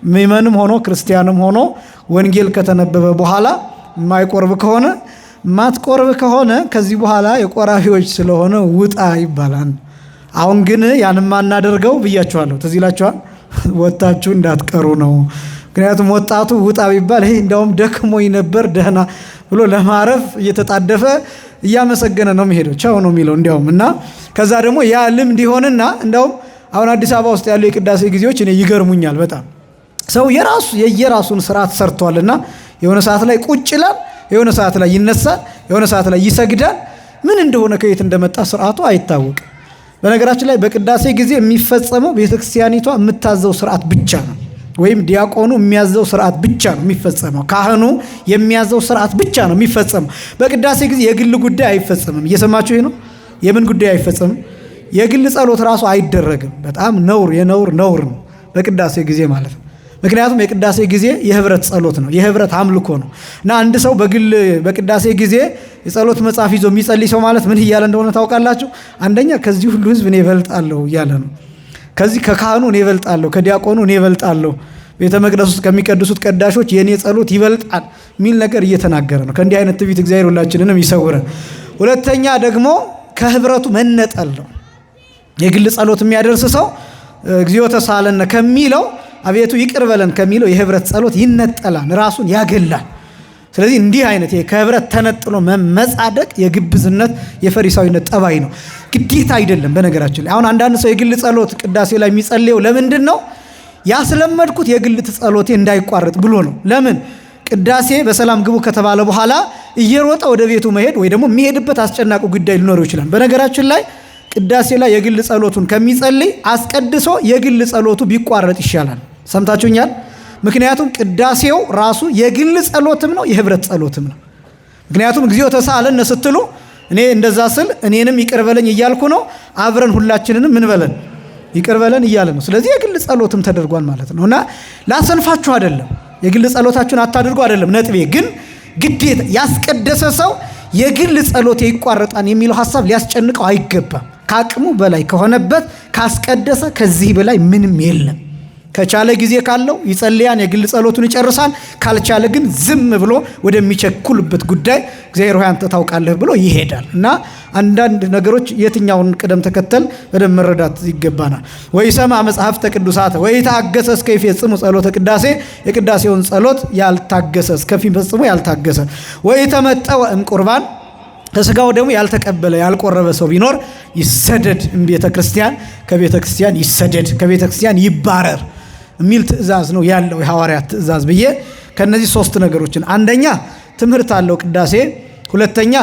ምእመንም ሆኖ ክርስቲያንም ሆኖ ወንጌል ከተነበበ በኋላ የማይቆርብ ከሆነ ማትቆርብ ከሆነ ከዚህ በኋላ የቆራቢዎች ስለሆነ ውጣ ይባላል። አሁን ግን ያንም ማናደርገው ብያችኋለሁ። ትዝ ይላችኋል። ወጣችሁ እንዳትቀሩ ነው። ምክንያቱም ወጣቱ ውጣ ቢባል ይሄ እንደውም ደክሞኝ ነበር ደህና ብሎ ለማረፍ እየተጣደፈ እያመሰገነ ነው የሚሄደው። ቻው ነው የሚለው እንዲያውም። እና ከዛ ደግሞ ያ ልምድ ይሆንና እንደውም አሁን አዲስ አበባ ውስጥ ያሉ የቅዳሴ ጊዜዎች እኔ ይገርሙኛል በጣም። ሰው የየራሱን ስርዓት ሰርቷልና የሆነ ሰዓት ላይ ቁጭ ይላል፣ የሆነ ሰዓት ላይ ይነሳል፣ የሆነ ሰዓት ላይ ይሰግዳል። ምን እንደሆነ ከየት እንደመጣ ስርዓቱ አይታወቅም። በነገራችን ላይ በቅዳሴ ጊዜ የሚፈጸመው ቤተክርስቲያኒቷ የምታዘው ስርዓት ብቻ ነው። ወይም ዲያቆኑ የሚያዘው ስርዓት ብቻ ነው የሚፈጸመው። ካህኑ የሚያዘው ስርዓት ብቻ ነው የሚፈጸመው። በቅዳሴ ጊዜ የግል ጉዳይ አይፈጸምም። እየሰማችሁ ነው። የምን ጉዳይ አይፈጸምም? የግል ጸሎት ራሱ አይደረግም። በጣም ነውር ነው በቅዳሴ ጊዜ ማለት ነው። ምክንያቱም የቅዳሴ ጊዜ የህብረት ጸሎት ነው፣ የህብረት አምልኮ ነው። እና አንድ ሰው በቅዳሴ ጊዜ የጸሎት መጽሐፍ ይዞ የሚጸልይ ሰው ማለት ምን እያለ እንደሆነ ታውቃላችሁ? አንደኛ ከዚህ ሁሉ ህዝብ እኔ እበልጣለሁ እያለ ነው። ከዚህ ከካህኑ እኔ እበልጣለሁ፣ ከዲያቆኑ እኔ እበልጣለሁ፣ ቤተ መቅደስ ውስጥ ከሚቀድሱት ቀዳሾች የእኔ ጸሎት ይበልጣል የሚል ነገር እየተናገረ ነው። ከእንዲህ አይነት ትዕቢት እግዚአብሔር ሁላችንንም ይሰውረን። ሁለተኛ ደግሞ ከህብረቱ መነጠል ነው። የግል ጸሎት የሚያደርስ ሰው እግዚኦ ተሳለነ ከሚለው አቤቱ ይቅር በለን ከሚለው የህብረት ጸሎት ይነጠላል፣ ራሱን ያገላል። ስለዚህ እንዲህ አይነት ከህብረት ተነጥሎ መጻደቅ የግብዝነት የፈሪሳዊነት ጠባይ ነው። ግዴታ አይደለም። በነገራችን ላይ አሁን አንዳንድ ሰው የግል ጸሎት ቅዳሴ ላይ የሚጸልየው ለምንድን ነው? ያስለመድኩት የግል ጸሎቴ እንዳይቋረጥ ብሎ ነው። ለምን? ቅዳሴ በሰላም ግቡ ከተባለ በኋላ እየሮጠ ወደ ቤቱ መሄድ ወይ ደግሞ የሚሄድበት አስጨናቂ ጉዳይ ሊኖረው ይችላል። በነገራችን ላይ ቅዳሴ ላይ የግል ጸሎቱን ከሚጸልይ አስቀድሶ የግል ጸሎቱ ቢቋረጥ ይሻላል። ሰምታችሁኛል? ምክንያቱም ቅዳሴው ራሱ የግል ጸሎትም ነው የህብረት ጸሎትም ነው። ምክንያቱም እግዚኦ ተሳለነ ስትሉ እኔ እንደዛ ስል እኔንም ይቅር በለኝ እያልኩ ነው። አብረን ሁላችንንም ምን በለን ይቅር በለን እያለ ነው። ስለዚህ የግል ጸሎትም ተደርጓል ማለት ነውና ላሰንፋችሁ አይደለም፣ የግል ጸሎታችሁን አታድርጉ አይደለም ነጥቤ። ግን ግዴታ ያስቀደሰ ሰው የግል ጸሎት ይቋረጣል የሚለው ሐሳብ ሊያስጨንቀው አይገባም። ከአቅሙ በላይ ከሆነበት ካስቀደሰ ከዚህ በላይ ምንም የለም። ከቻለ ጊዜ ካለው ይጸልያን፣ የግል ጸሎቱን ይጨርሳል። ካልቻለ ግን ዝም ብሎ ወደሚቸኩልበት ጉዳይ እግዚአብሔር ሆይ አንተ ታውቃለህ ብሎ ይሄዳል። እና አንዳንድ ነገሮች የትኛውን ቅደም ተከተል በደንብ መረዳት ይገባናል። ወይሰማ መጽሐፍተ ቅዱሳት ወይታገሰ እስከ ይፈጽሙ ጸሎተ ቅዳሴ፣ የቅዳሴውን ጸሎት ያልታገሰ እስከሚፈጽሙ ያልታገሰ፣ ወይተመጠወ እምቁርባን ከስጋው ደግሞ ያልተቀበለ ያልቆረበ ሰው ቢኖር ይሰደድ እምቤተ ክርስቲያን፣ ከቤተ ክርስቲያን ይሰደድ፣ ከቤተ ክርስቲያን ይባረር የሚል ትእዛዝ ነው ያለው የሐዋርያት ትእዛዝ ብዬ ከነዚህ ሶስት ነገሮችን፣ አንደኛ ትምህርት አለው ቅዳሴ፣ ሁለተኛ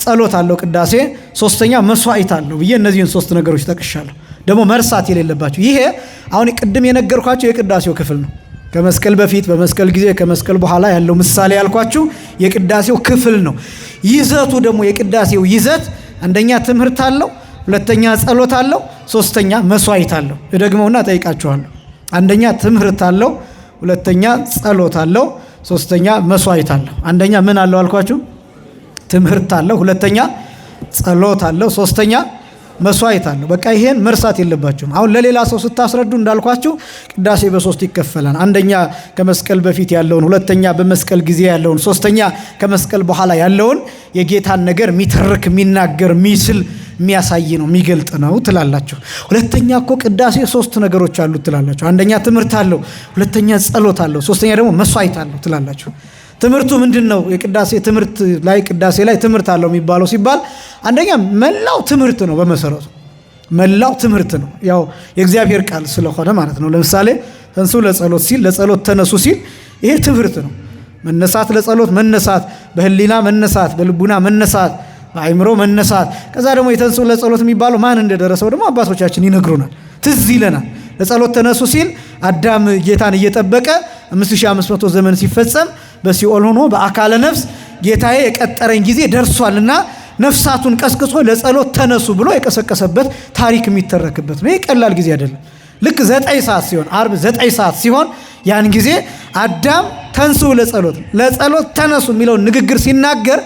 ጸሎት አለው ቅዳሴ፣ ሶስተኛ መስዋዕት አለው ብዬ እነዚህን ሶስት ነገሮች ጠቅሻለሁ። ደግሞ መርሳት የሌለባቸው ይሄ አሁን ቅድም የነገርኳቸው የቅዳሴው ክፍል ነው። ከመስቀል በፊት በመስቀል ጊዜ ከመስቀል በኋላ ያለው ምሳሌ ያልኳችሁ የቅዳሴው ክፍል ነው። ይዘቱ ደግሞ የቅዳሴው ይዘት አንደኛ ትምህርት አለው፣ ሁለተኛ ጸሎት አለው፣ ሶስተኛ መስዋዕት አለው። ደግሞና ጠይቃችኋለሁ። አንደኛ ትምህርት አለው፣ ሁለተኛ ጸሎት አለው፣ ሶስተኛ መስዋዕት አለው። አንደኛ ምን አለው አልኳችሁ? ትምህርት አለው፣ ሁለተኛ ጸሎት አለው፣ ሶስተኛ መስዋዕት አለው። በቃ ይሄን መርሳት የለባችሁም። አሁን ለሌላ ሰው ስታስረዱ እንዳልኳችሁ ቅዳሴ በሶስት ይከፈላል። አንደኛ ከመስቀል በፊት ያለውን፣ ሁለተኛ በመስቀል ጊዜ ያለውን፣ ሶስተኛ ከመስቀል በኋላ ያለውን የጌታን ነገር የሚተርክ የሚናገር የሚስል የሚያሳይ ነው የሚገልጥ ነው ትላላችሁ። ሁለተኛ እኮ ቅዳሴ ሶስት ነገሮች አሉት ትላላችሁ። አንደኛ ትምህርት አለው፣ ሁለተኛ ጸሎት አለው፣ ሶስተኛ ደግሞ መስዋዕት አለው ትላላችሁ። ትምህርቱ ምንድን ነው? የቅዳሴ ትምህርት ላይ ቅዳሴ ላይ ትምህርት አለው የሚባለው ሲባል አንደኛ መላው ትምህርት ነው። በመሰረቱ መላው ትምህርት ነው፣ ያው የእግዚአብሔር ቃል ስለሆነ ማለት ነው። ለምሳሌ ተንሱ ለጸሎት ሲል፣ ለጸሎት ተነሱ ሲል ይሄ ትምህርት ነው። መነሳት ለጸሎት መነሳት፣ በህሊና መነሳት፣ በልቡና መነሳት፣ በአይምሮ መነሳት። ከዛ ደግሞ የተንሱ ለጸሎት የሚባለው ማን እንደደረሰው ደግሞ አባቶቻችን ይነግሩናል፣ ትዝ ይለናል። ለጸሎት ተነሱ ሲል አዳም ጌታን እየጠበቀ 5500 ዘመን ሲፈጸም በሲኦል ሆኖ በአካለ ነፍስ ጌታዬ የቀጠረኝ ጊዜ ደርሷልና ነፍሳቱን ቀስቅሶ ለጸሎት ተነሱ ብሎ የቀሰቀሰበት ታሪክ የሚተረክበት ነው። ይህ ቀላል ጊዜ አይደለም። ልክ 9 ሰዓት ሲሆን ዓርብ 9 ሰዓት ሲሆን ያን ጊዜ አዳም ተንሱ ለጸሎት ተነሱ የሚለውን ንግግር ሲናገር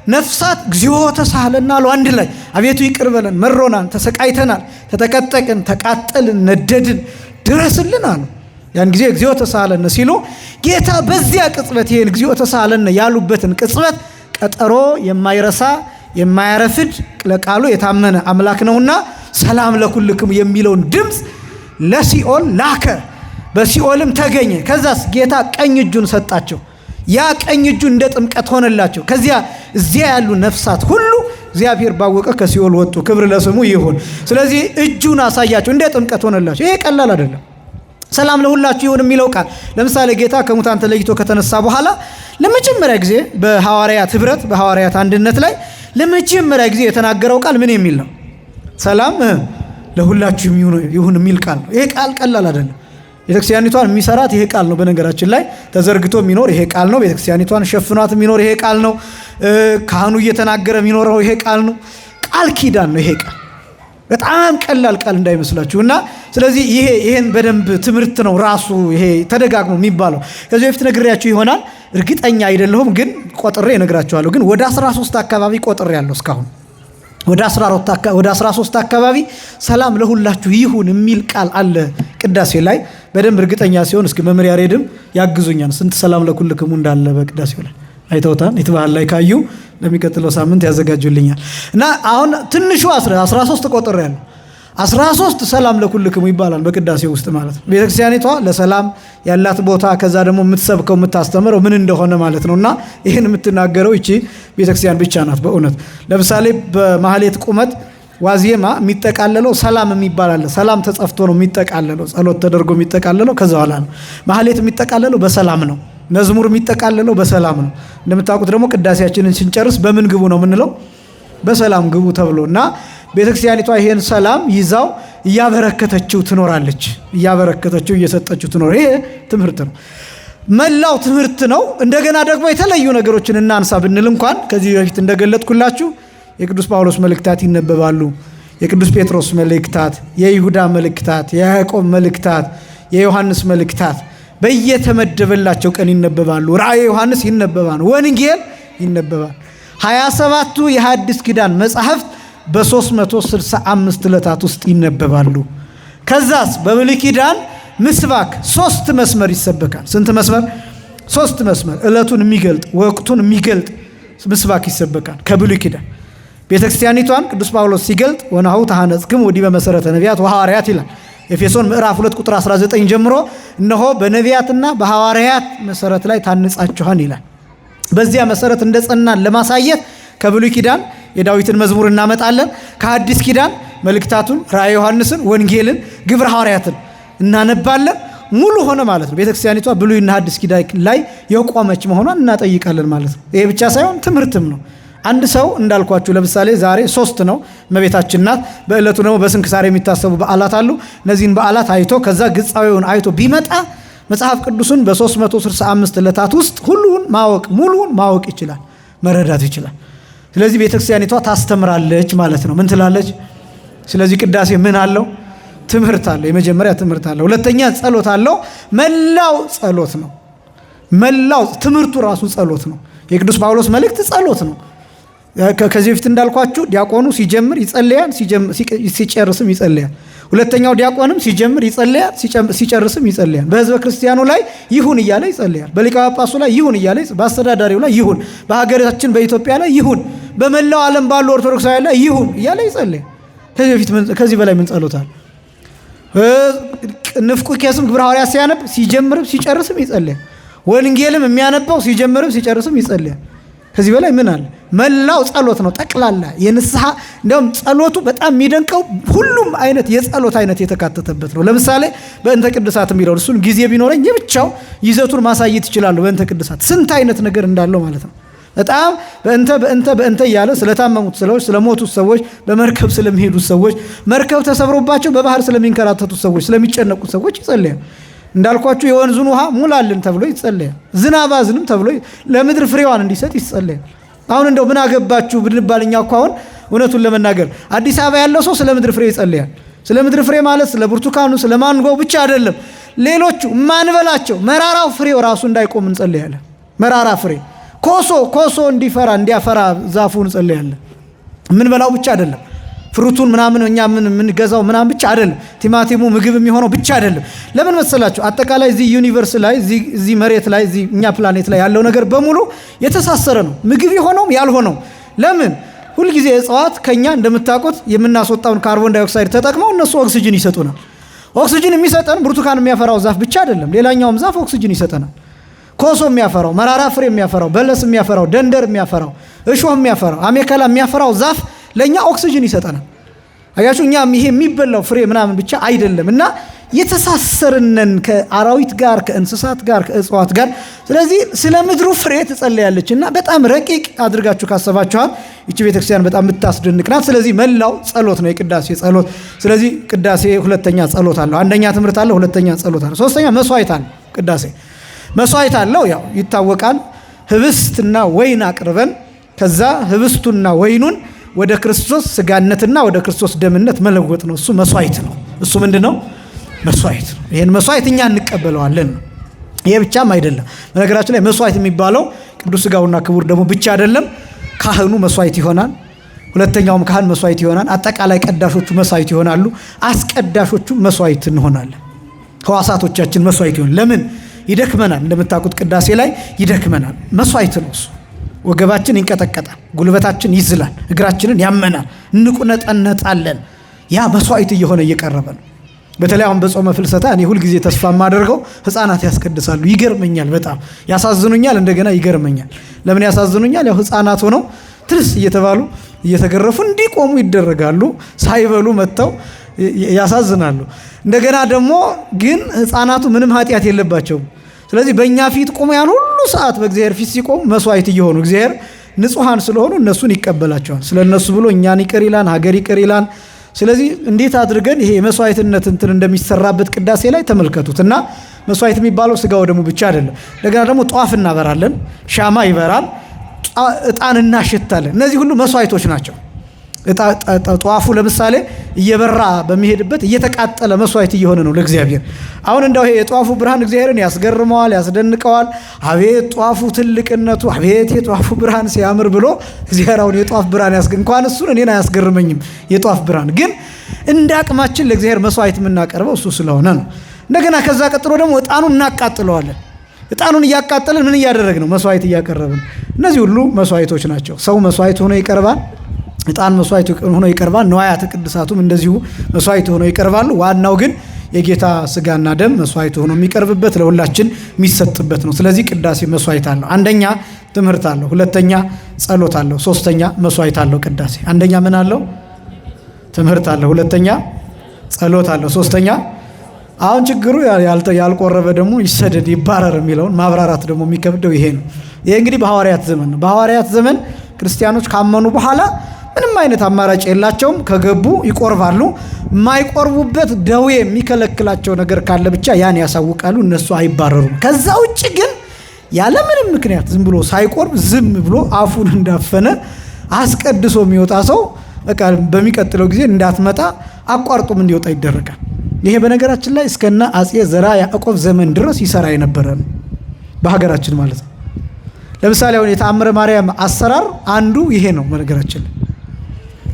ነፍሳት እግዚኦ ተሳህለና አሉ አንድ ላይ። አቤቱ ይቅር በለን፣ መሮናን፣ ተሰቃይተናል፣ ተጠቀጠቅን፣ ተቃጠልን፣ ነደድን፣ ድረስልን አሉ። ያን ጊዜ እግዚኦ ተሳህለነ ሲሉ ጌታ በዚያ ቅጽበት ይሄን እግዚኦ ተሳህለነ ያሉበትን ቅጽበት ቀጠሮ የማይረሳ የማያረፍድ ለቃሉ የታመነ አምላክ ነውና ሰላም ለኩልክም የሚለውን ድምፅ ለሲኦል ላከ። በሲኦልም ተገኘ። ከዛስ ጌታ ቀኝ እጁን ሰጣቸው። ያ ቀኝ እጁ እንደ ጥምቀት ሆነላቸው። ከዚያ እዚያ ያሉ ነፍሳት ሁሉ እግዚአብሔር ባወቀ ከሲኦል ወጡ። ክብር ለስሙ ይሁን። ስለዚህ እጁን አሳያቸው፣ እንደ ጥምቀት ሆነላቸው። ይሄ ቀላል አይደለም። ሰላም ለሁላችሁ ይሁን የሚለው ቃል ለምሳሌ ጌታ ከሙታን ተለይቶ ከተነሳ በኋላ ለመጀመሪያ ጊዜ በሐዋርያት ህብረት በሐዋርያት አንድነት ላይ ለመጀመሪያ ጊዜ የተናገረው ቃል ምን የሚል ነው? ሰላም ለሁላችሁ ይሁን የሚል ቃል ነው። ይሄ ቃል ቀላል አይደለም። ቤተክርስቲያኒቷን የሚሰራት ይሄ ቃል ነው። በነገራችን ላይ ተዘርግቶ የሚኖር ይሄ ቃል ነው። ቤተክርስቲያኒቷን ሸፍኗት የሚኖር ይሄ ቃል ነው። ካህኑ እየተናገረ የሚኖረው ይሄ ቃል ነው። ቃል ኪዳን ነው ይሄ ቃል። በጣም ቀላል ቃል እንዳይመስላችሁ። እና ስለዚህ ይሄን በደንብ ትምህርት ነው ራሱ ይሄ ተደጋግሞ የሚባለው። ከዚህ በፊት ነግሬያችሁ ይሆናል፣ እርግጠኛ አይደለሁም፣ ግን ቆጥሬ እነግራችኋለሁ። ግን ወደ 13 አካባቢ ቆጥሬ ያለው እስካሁን ወደ 13 አካባቢ ሰላም ለሁላችሁ ይሁን የሚል ቃል አለ ቅዳሴ ላይ። በደንብ እርግጠኛ ሲሆን እስኪ መምህር ያሬድም ያግዙኛል ስንት ሰላም ለኩልክሙ እንዳለ በቅዳሴው ላይ አይተውታል። ይትባል ላይ ካዩ ለሚቀጥለው ሳምንት ያዘጋጁልኛል። እና አሁን ትንሹ 13 ቆጥሬ ያለው 13 ሰላም ለኩልክሙ ይባላል በቅዳሴው ውስጥ ማለት ነው። ቤተክርስቲያኒቷ ለሰላም ያላት ቦታ፣ ከዛ ደግሞ የምትሰብከው የምታስተምረው ምን እንደሆነ ማለት ነውና ይህን የምትናገረው እቺ ቤተክርስቲያን ብቻ ናት በእውነት። ለምሳሌ በማህሌት ቁመት ዋዜማ የሚጠቃለለው ሰላም የሚባል አለ። ሰላም ተጸፍቶ ነው የሚጠቃለለው፣ ጸሎት ተደርጎ የሚጠቃለለው ከዛ በኋላ ነው። ማህሌት የሚጠቃለለው በሰላም ነው። መዝሙር የሚጠቃለለው በሰላም ነው። እንደምታውቁት ደግሞ ቅዳሴያችንን ስንጨርስ በምን ግቡ ነው የምንለው? በሰላም ግቡ ተብሎ እና ቤተክርስቲያኒቷ ይሄን ሰላም ይዛው እያበረከተችው ትኖራለች። እያበረከተችው እየሰጠችው ትኖር። ይሄ ትምህርት ነው፣ መላው ትምህርት ነው። እንደገና ደግሞ የተለዩ ነገሮችን እናንሳ ብንል እንኳን ከዚህ በፊት እንደገለጥኩላችሁ የቅዱስ ጳውሎስ መልእክታት ይነበባሉ። የቅዱስ ጴጥሮስ መልእክታት፣ የይሁዳ መልእክታት፣ የያዕቆብ መልእክታት፣ የዮሐንስ መልእክታት በየተመደበላቸው ቀን ይነበባሉ። ራእየ ዮሐንስ ይነበባል። ወንጌል ይነበባል። 27ቱ የሐዲስ ኪዳን መጻሕፍት በ365 ዕለታት ውስጥ ይነበባሉ። ከዛስ በብሉይ ኪዳን ምስባክ 3 መስመር ይሰበካል። ስንት መስመር? 3 መስመር። ዕለቱን የሚገልጥ ወቅቱን የሚገልጥ ምስባክ ይሰበካል ከብሉይ ኪዳን። ቤተክርስቲያኒቷን ቅዱስ ጳውሎስ ሲገልጥ ወናሁ ተሐነጽክሙ ወዲበ መሰረተ ነቢያት ወሐዋርያት ይላል። ኤፌሶን ምዕራፍ 2 ቁጥር 19 ጀምሮ እነሆ በነቢያትና በሐዋርያት መሰረት ላይ ታንጻችኋል ይላል። በዚያ መሰረት እንደጸናን ለማሳየት ከብሉይ ኪዳን የዳዊትን መዝሙር እናመጣለን። ከሐዲስ ኪዳን መልእክታቱን፣ ራእየ ዮሐንስን፣ ወንጌልን፣ ግብረ ሐዋርያትን እናነባለን። ሙሉ ሆነ ማለት ነው። ቤተክርስቲያኒቷ ብሉይና ሐዲስ ኪዳን ላይ የቆመች መሆኗን እናጠይቃለን ማለት ነው። ይሄ ብቻ ሳይሆን ትምህርትም ነው። አንድ ሰው እንዳልኳችሁ ለምሳሌ ዛሬ 3 ነው እመቤታችን ናት። በዕለቱ ደግሞ በስንክሳር የሚታሰቡ በዓላት አሉ። እነዚህን በዓላት አይቶ ከዛ ግጻዊውን አይቶ ቢመጣ መጽሐፍ ቅዱስን በ365 ዕለታት ውስጥ ሁሉን ማወቅ ሙሉውን ማወቅ ይችላል፣ መረዳት ይችላል። ስለዚህ ቤተክርስቲያኒቷ ታስተምራለች ማለት ነው። ምን ትላለች? ስለዚህ ቅዳሴ ምን አለው? ትምህርት አለው። የመጀመሪያ ትምህርት አለው። ሁለተኛ ጸሎት አለው። መላው ጸሎት ነው። መላው ትምህርቱ ራሱ ጸሎት ነው። የቅዱስ ጳውሎስ መልእክት ጸሎት ነው። ከዚህ በፊት እንዳልኳችሁ ዲያቆኑ ሲጀምር ይጸልያል፣ ሲጨርስም ይጸልያል። ሁለተኛው ዲያቆንም ሲጀምር ይጸልያል፣ ሲጨርስም ይጸልያል። በሕዝበ ክርስቲያኑ ላይ ይሁን እያለ ይጸልያል። በሊቀ ጳጳሱ ላይ ይሁን እያለ፣ በአስተዳዳሪው ላይ ይሁን፣ በሀገራችን በኢትዮጵያ ላይ ይሁን፣ በመላው ዓለም ባሉ ኦርቶዶክሳውያን ላይ ይሁን እያለ ይጸልያል። ከዚህ በላይ ምን ጸሎታል? ንፍቁ ቄስም ግብረ ሐዋርያት ሲያነብ ሲጀምርም ሲጨርስም ይጸልያል። ወንጌልም የሚያነባው ሲጀምርም ሲጨርስም ይጸልያል። ከዚህ በላይ ምን አለ? መላው ጸሎት ነው። ጠቅላላ የንስሐ እንደውም ጸሎቱ በጣም የሚደንቀው ሁሉም አይነት የጸሎት አይነት የተካተተበት ነው። ለምሳሌ በእንተ ቅድሳት የሚለው እሱን ጊዜ ቢኖረኝ የብቻው ይዘቱን ማሳየት ይችላሉ። በእንተ ቅድሳት ስንት አይነት ነገር እንዳለው ማለት ነው። በጣም በእንተ እያለ ስለታመሙት ሰዎች፣ ስለሞቱት ሰዎች፣ በመርከብ ስለሚሄዱት ሰዎች፣ መርከብ ተሰብሮባቸው በባህር ስለሚንከራተቱት ሰዎች፣ ስለሚጨነቁት ሰዎች ይጸልያል። እንዳልኳችሁ የወንዙን ውሃ ሙላልን ተብሎ ይጸለያል። ዝናብ አዝንም ተብሎ ለምድር ፍሬዋን እንዲሰጥ ይጸለያል። አሁን እንደው ምን አገባችሁ ብንባል እኛ እኮ አሁን እውነቱን ለመናገር አዲስ አበባ ያለው ሰው ስለ ምድር ፍሬ ይጸለያል። ስለ ምድር ፍሬ ማለት ስለ ብርቱካኑ፣ ስለ ማንጎው ብቻ አይደለም። ሌሎቹ ማንበላቸው መራራው ፍሬው ራሱ እንዳይቆም እንጸለያለን። መራራ ፍሬ ኮሶ እንዲያፈራ ዛፉን እንጸለያለን። ምን በላው ብቻ አይደለም። ፍሩቱን ምናምን እኛ የምንገዛው ምናምን ብቻ አይደለም። ቲማቲሙ ምግብ የሚሆነው ብቻ አይደለም። ለምን መሰላችሁ? አጠቃላይ እዚህ ዩኒቨርስ ላይ እዚህ መሬት ላይ እዚህ እኛ ፕላኔት ላይ ያለው ነገር በሙሉ የተሳሰረ ነው። ምግብ የሆነውም ያልሆነው። ለምን? ሁልጊዜ እጽዋት ከኛ እንደምታውቁት የምናስወጣውን ካርቦን ዳይኦክሳይድ ተጠቅመው እነሱ ኦክሲጅን ይሰጡናል። ኦክሲጅን የሚሰጠን ብርቱካን የሚያፈራው ዛፍ ብቻ አይደለም። ሌላኛውም ዛፍ ኦክሲጅን ይሰጠናል። ኮሶ የሚያፈራው፣ መራራ ፍሬ የሚያፈራው፣ በለስ የሚያፈራው፣ ደንደር የሚያፈራው፣ እሾህ የሚያፈራው፣ አሜከላ የሚያፈራው ዛፍ ለእኛ ኦክሲጅን ይሰጠናል። አያችሁ፣ እኛ ይሄ የሚበላው ፍሬ ምናምን ብቻ አይደለም እና የተሳሰርነን ከአራዊት ጋር፣ ከእንስሳት ጋር፣ ከእጽዋት ጋር። ስለዚህ ስለ ምድሩ ፍሬ ትጸለያለች እና በጣም ረቂቅ አድርጋችሁ ካሰባችኋል ይቺ ቤተክርስቲያን በጣም የምታስደንቅ ናት። ስለዚህ መላው ጸሎት ነው፣ የቅዳሴ ጸሎት። ስለዚህ ቅዳሴ ሁለተኛ ጸሎት አለው። አንደኛ ትምህርት አለው፣ ሁለተኛ ጸሎት አለው፣ ሶስተኛ መስዋዕት አለው። ቅዳሴ መስዋዕት አለው። ያው ይታወቃል። ህብስትና ወይን አቅርበን ከዛ ህብስቱና ወይኑን ወደ ክርስቶስ ስጋነትና ወደ ክርስቶስ ደምነት መለወጥ ነው። እሱ መስዋዕት ነው። እሱ ምንድን ነው? መስዋዕት ነው። ይህን መስዋዕት እኛ እንቀበለዋለን። ይሄ ብቻም አይደለም። በነገራችን ላይ መስዋዕት የሚባለው ቅዱስ ስጋውና ክቡር ደሙ ብቻ አይደለም። ካህኑ መስዋዕት ይሆናል። ሁለተኛውም ካህን መስዋዕት ይሆናል። አጠቃላይ ቀዳሾቹ መስዋዕት ይሆናሉ። አስቀዳሾቹ መስዋዕት እንሆናለን። ሕዋሳቶቻችን መስዋዕት ይሆናል። ለምን? ይደክመናል። እንደምታውቁት ቅዳሴ ላይ ይደክመናል። መስዋዕት ነው እሱ። ወገባችን ይንቀጠቀጣል፣ ጉልበታችን ይዝላል፣ እግራችንን ያመናል፣ እንቁነጠነጣለን። ያ መስዋዕት እየሆነ እየቀረበ ነው። በተለይ አሁን በጾመ ፍልሰታ እኔ ሁልጊዜ ተስፋ የማደርገው ህፃናት ያስቀድሳሉ። ይገርመኛል፣ በጣም ያሳዝኑኛል፣ እንደገና ይገርመኛል። ለምን ያሳዝኑኛል? ያው ህፃናት ሆነው ትርስ እየተባሉ እየተገረፉ እንዲቆሙ ይደረጋሉ። ሳይበሉ መጥተው ያሳዝናሉ። እንደገና ደግሞ ግን ህፃናቱ ምንም ኃጢአት የለባቸውም። ስለዚህ በእኛ ፊት ቆሞ ያን ሁሉ ሰዓት በእግዚአብሔር ፊት ሲቆሙ መስዋዕት እየሆኑ እግዚአብሔር ንጹሐን ስለሆኑ እነሱን ይቀበላቸዋል። ስለ እነሱ ብሎ እኛን ይቅር ይላን፣ ሀገር ይቅር ይላን። ስለዚህ እንዴት አድርገን ይሄ የመስዋዕትነት እንትን እንደሚሰራበት ቅዳሴ ላይ ተመልከቱት። እና መስዋዕት የሚባለው ስጋው ደግሞ ብቻ አይደለም። እንደገና ደግሞ ጧፍ እናበራለን፣ ሻማ ይበራል፣ ዕጣን እናሸታለን። እነዚህ ሁሉ መስዋዕቶች ናቸው። ጧፉ ለምሳሌ እየበራ በሚሄድበት እየተቃጠለ መስዋዕት እየሆነ ነው ለእግዚአብሔር። አሁን እንደው ይሄ የጧፉ ብርሃን እግዚአብሔርን ያስገርመዋል፣ ያስደንቀዋል። አቤት ጧፉ ትልቅነቱ፣ አቤት የጧፉ ብርሃን ሲያምር ብሎ እግዚአብሔር አሁን የጧፍ ብርሃን እንኳን እሱን እኔን አያስገርመኝም። የጧፍ ብርሃን ግን እንደ አቅማችን ለእግዚአብሔር መስዋዕት የምናቀርበው እሱ ስለሆነ ነው። እንደገና ከዛ ቀጥሎ ደግሞ ዕጣኑን እናቃጥለዋለን። ዕጣኑን እያቃጠልን ምን እያደረግን ነው? መስዋዕት እያቀረብን። እነዚህ ሁሉ መስዋዕቶች ናቸው። ሰው መስዋዕት ሆኖ ይቀርባል። ዕጣን መስዋዕት ሆኖ ይቀርባል። ንዋያተ ቅድሳቱም እንደዚሁ መስዋዕት ሆኖ ይቀርባሉ። ዋናው ግን የጌታ ስጋና ደም መስዋዕት ሆኖ የሚቀርብበት ለሁላችን የሚሰጥበት ነው። ስለዚህ ቅዳሴ መስዋዕት አለው። አንደኛ ትምህርት አለው፣ ሁለተኛ ጸሎት አለው፣ ሶስተኛ መስዋዕት አለው። ቅዳሴ አንደኛ ምን አለው? ትምህርት አለው፣ ሁለተኛ ጸሎት አለው፣ ሶስተኛ አሁን ችግሩ ያልቆረበ ደግሞ ይሰደድ ይባረር የሚለውን ማብራራት ደግሞ የሚከብደው ይሄ ነው። ይሄ እንግዲህ በሐዋርያት ዘመን ነው። በሐዋርያት ዘመን ክርስቲያኖች ካመኑ በኋላ ምንም አይነት አማራጭ የላቸውም። ከገቡ ይቆርባሉ። የማይቆርቡበት ደዌ የሚከለክላቸው ነገር ካለ ብቻ ያን ያሳውቃሉ። እነሱ አይባረሩም። ከዛ ውጭ ግን ያለምንም ምክንያት ዝም ብሎ ሳይቆርብ ዝም ብሎ አፉን እንዳፈነ አስቀድሶ የሚወጣ ሰው በቃ በሚቀጥለው ጊዜ እንዳትመጣ አቋርጦም እንዲወጣ ይደረጋል። ይሄ በነገራችን ላይ እስከና አጼ ዘርዓ ያዕቆብ ዘመን ድረስ ይሰራ የነበረ ነው በሀገራችን ማለት ነው። ለምሳሌ አሁን የተአምረ ማርያም አሰራር አንዱ ይሄ ነው። በነገራችን ላይ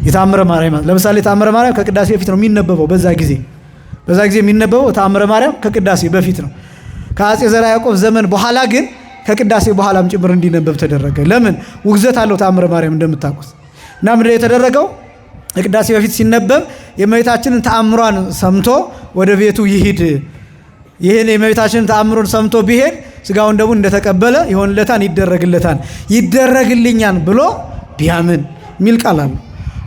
የተአምረ ማርያም ለምሳሌ የተአምረ ማርያም ከቅዳሴ በፊት ነው የሚነበበው። በዛ ጊዜ የሚነበበው የተአምረ ማርያም ከቅዳሴ በፊት ነው። ከአጼ ዘርዓ ያዕቆብ ዘመን በኋላ ግን ከቅዳሴ በኋላም ጭምር እንዲነበብ ተደረገ። ለምን? ውግዘት አለው ተአምረ ማርያም እንደምታውቁት። እና ምንድን ነው የተደረገው? ከቅዳሴ በፊት ሲነበብ የእመቤታችንን ተአምሯን ሰምቶ ወደ ቤቱ ይሂድ። ይህን የእመቤታችንን ተአምሩን ሰምቶ ቢሄድ ስጋውን ደግሞ እንደተቀበለ ይሆንለታን፣ ይደረግልኛል ብሎ ቢያምን የሚል ቃል አለ።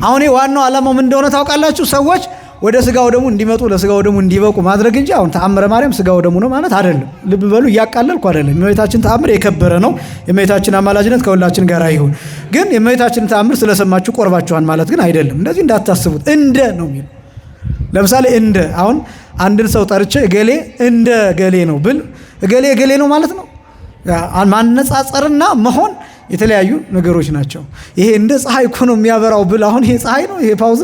አሁን ዋናው ዓላማው ምን እንደሆነ ታውቃላችሁ? ሰዎች ወደ ስጋው ደግሞ እንዲመጡ ለስጋው ደግሞ እንዲበቁ ማድረግ እንጂ አሁን ተአምረ ማርያም ስጋው ደግሞ ነው ማለት አይደለም። ልብ በሉ፣ እያቃለልኩ አይደለም። የእመቤታችን ተአምር የከበረ ነው። የእመቤታችን አማላጅነት ከሁላችን ጋር ይሁን። ግን የእመቤታችን ተአምር ስለሰማችሁ ቆርባችኋል ማለት ግን አይደለም። እንደዚህ እንዳታስቡት። እንደ ነው የሚለው። ለምሳሌ እንደ አሁን አንድን ሰው ጠርቼ እገሌ እንደ ገሌ ነው ብል እገሌ ነው ማለት ነው። ማነጻጸርና መሆን የተለያዩ ነገሮች ናቸው። ይሄ እንደ ፀሐይ እኮ ነው የሚያበራው ብል አሁን ይሄ ፀሐይ ነው፣ ይሄ ፓውዛ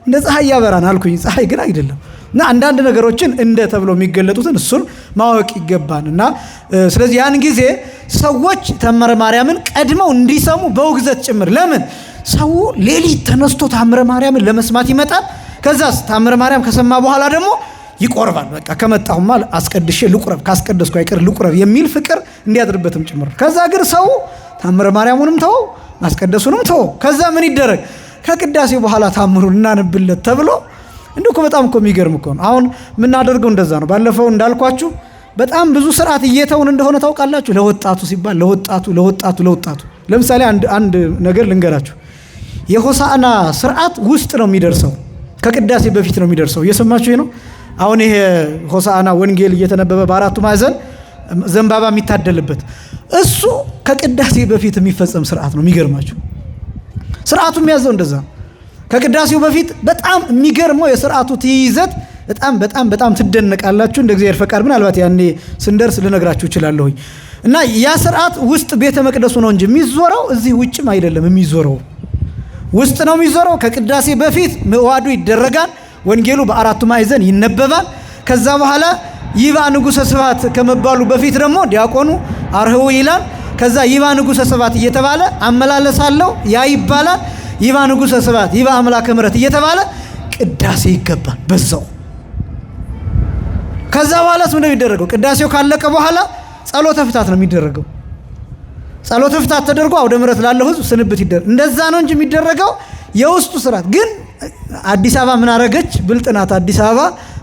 እንደ ፀሐይ ያበራን አልኩኝ። ፀሐይ ግን አይደለም። እና አንዳንድ ነገሮችን እንደ ተብሎ የሚገለጡትን እሱን ማወቅ ይገባን። እና ስለዚህ ያን ጊዜ ሰዎች ተአምረ ማርያምን ቀድመው እንዲሰሙ በውግዘት ጭምር። ለምን? ሰው ሌሊት ተነስቶ ተአምረ ማርያምን ለመስማት ይመጣል። ከዛስ ተአምረ ማርያም ከሰማ በኋላ ደግሞ ይቆርባል። በቃ ከመጣሁማ አስቀድሼ ልቁረብ፣ ካስቀደስኩ አይቀር ልቁረብ የሚል ፍቅር እንዲያድርበትም ጭምር። ከዛ ግን ሰው ተአምረ ማርያሙንም ተው ማስቀደሱንም ተው። ከዛ ምን ይደረግ? ከቅዳሴ በኋላ ታምሩን እናነብለት ተብሎ እንዲሁ እኮ በጣም እኮ የሚገርም እኮ ነው። አሁን የምናደርገው እንደዛ ነው። ባለፈው እንዳልኳችሁ በጣም ብዙ ስርዓት እየተውን እንደሆነ ታውቃላችሁ። ለወጣቱ ሲባል ለወጣቱ ለምሳሌ አንድ ነገር ልንገራችሁ። የሆሳዕና ስርዓት ውስጥ ነው የሚደርሰው፣ ከቅዳሴ በፊት ነው የሚደርሰው። እየሰማችሁ ነው። አሁን ይሄ ሆሳዕና ወንጌል እየተነበበ በአራቱ ማዕዘን ዘንባባ የሚታደልበት እሱ ከቅዳሴ በፊት የሚፈጸም ስርዓት ነው። የሚገርማችሁ ስርዓቱ የሚያዘው እንደዛ ነው። ከቅዳሴው በፊት በጣም የሚገርመው የስርዓቱ ትይዘት በጣም ትደነቃላችሁ። እንደ እግዚአብሔር ፈቃድ ምናልባት ያኔ ስንደርስ ልነግራችሁ እችላለሁኝ። እና ያ ስርዓት ውስጥ ቤተ መቅደሱ ነው እንጂ የሚዞረው እዚህ ውጭም አይደለም። የሚዞረው ውስጥ ነው የሚዞረው። ከቅዳሴ በፊት ምዕዋዱ ይደረጋል። ወንጌሉ በአራቱ ማዕዘን ይነበባል። ከዛ በኋላ ይባ ንጉሠ ስብሐት ከመባሉ በፊት ደግሞ ዲያቆኑ አርህው ይላል። ከዛ ይባ ንጉሠ ስብሐት እየተባለ አመላለሳለሁ ያ ይባላል። ይባ ንጉሠ ስብሐት ይባ አምላከ ምሕረት እየተባለ ቅዳሴ ይገባል በዛው። ከዛ በኋላስ ምንድነው የሚደረገው? ቅዳሴው ካለቀ በኋላ ጸሎተ ፍታት ነው የሚደረገው። ጸሎተ ፍታት ተደርጎ አውደ ምሕረት ላለው ሕዝብ ስንብት ይደረግ። እንደዛ ነው እንጂ የሚደረገው የውስጡ ስርዓት ግን አዲስ አበባ ምን አረገች? ብልጥናት አዲስ አበባ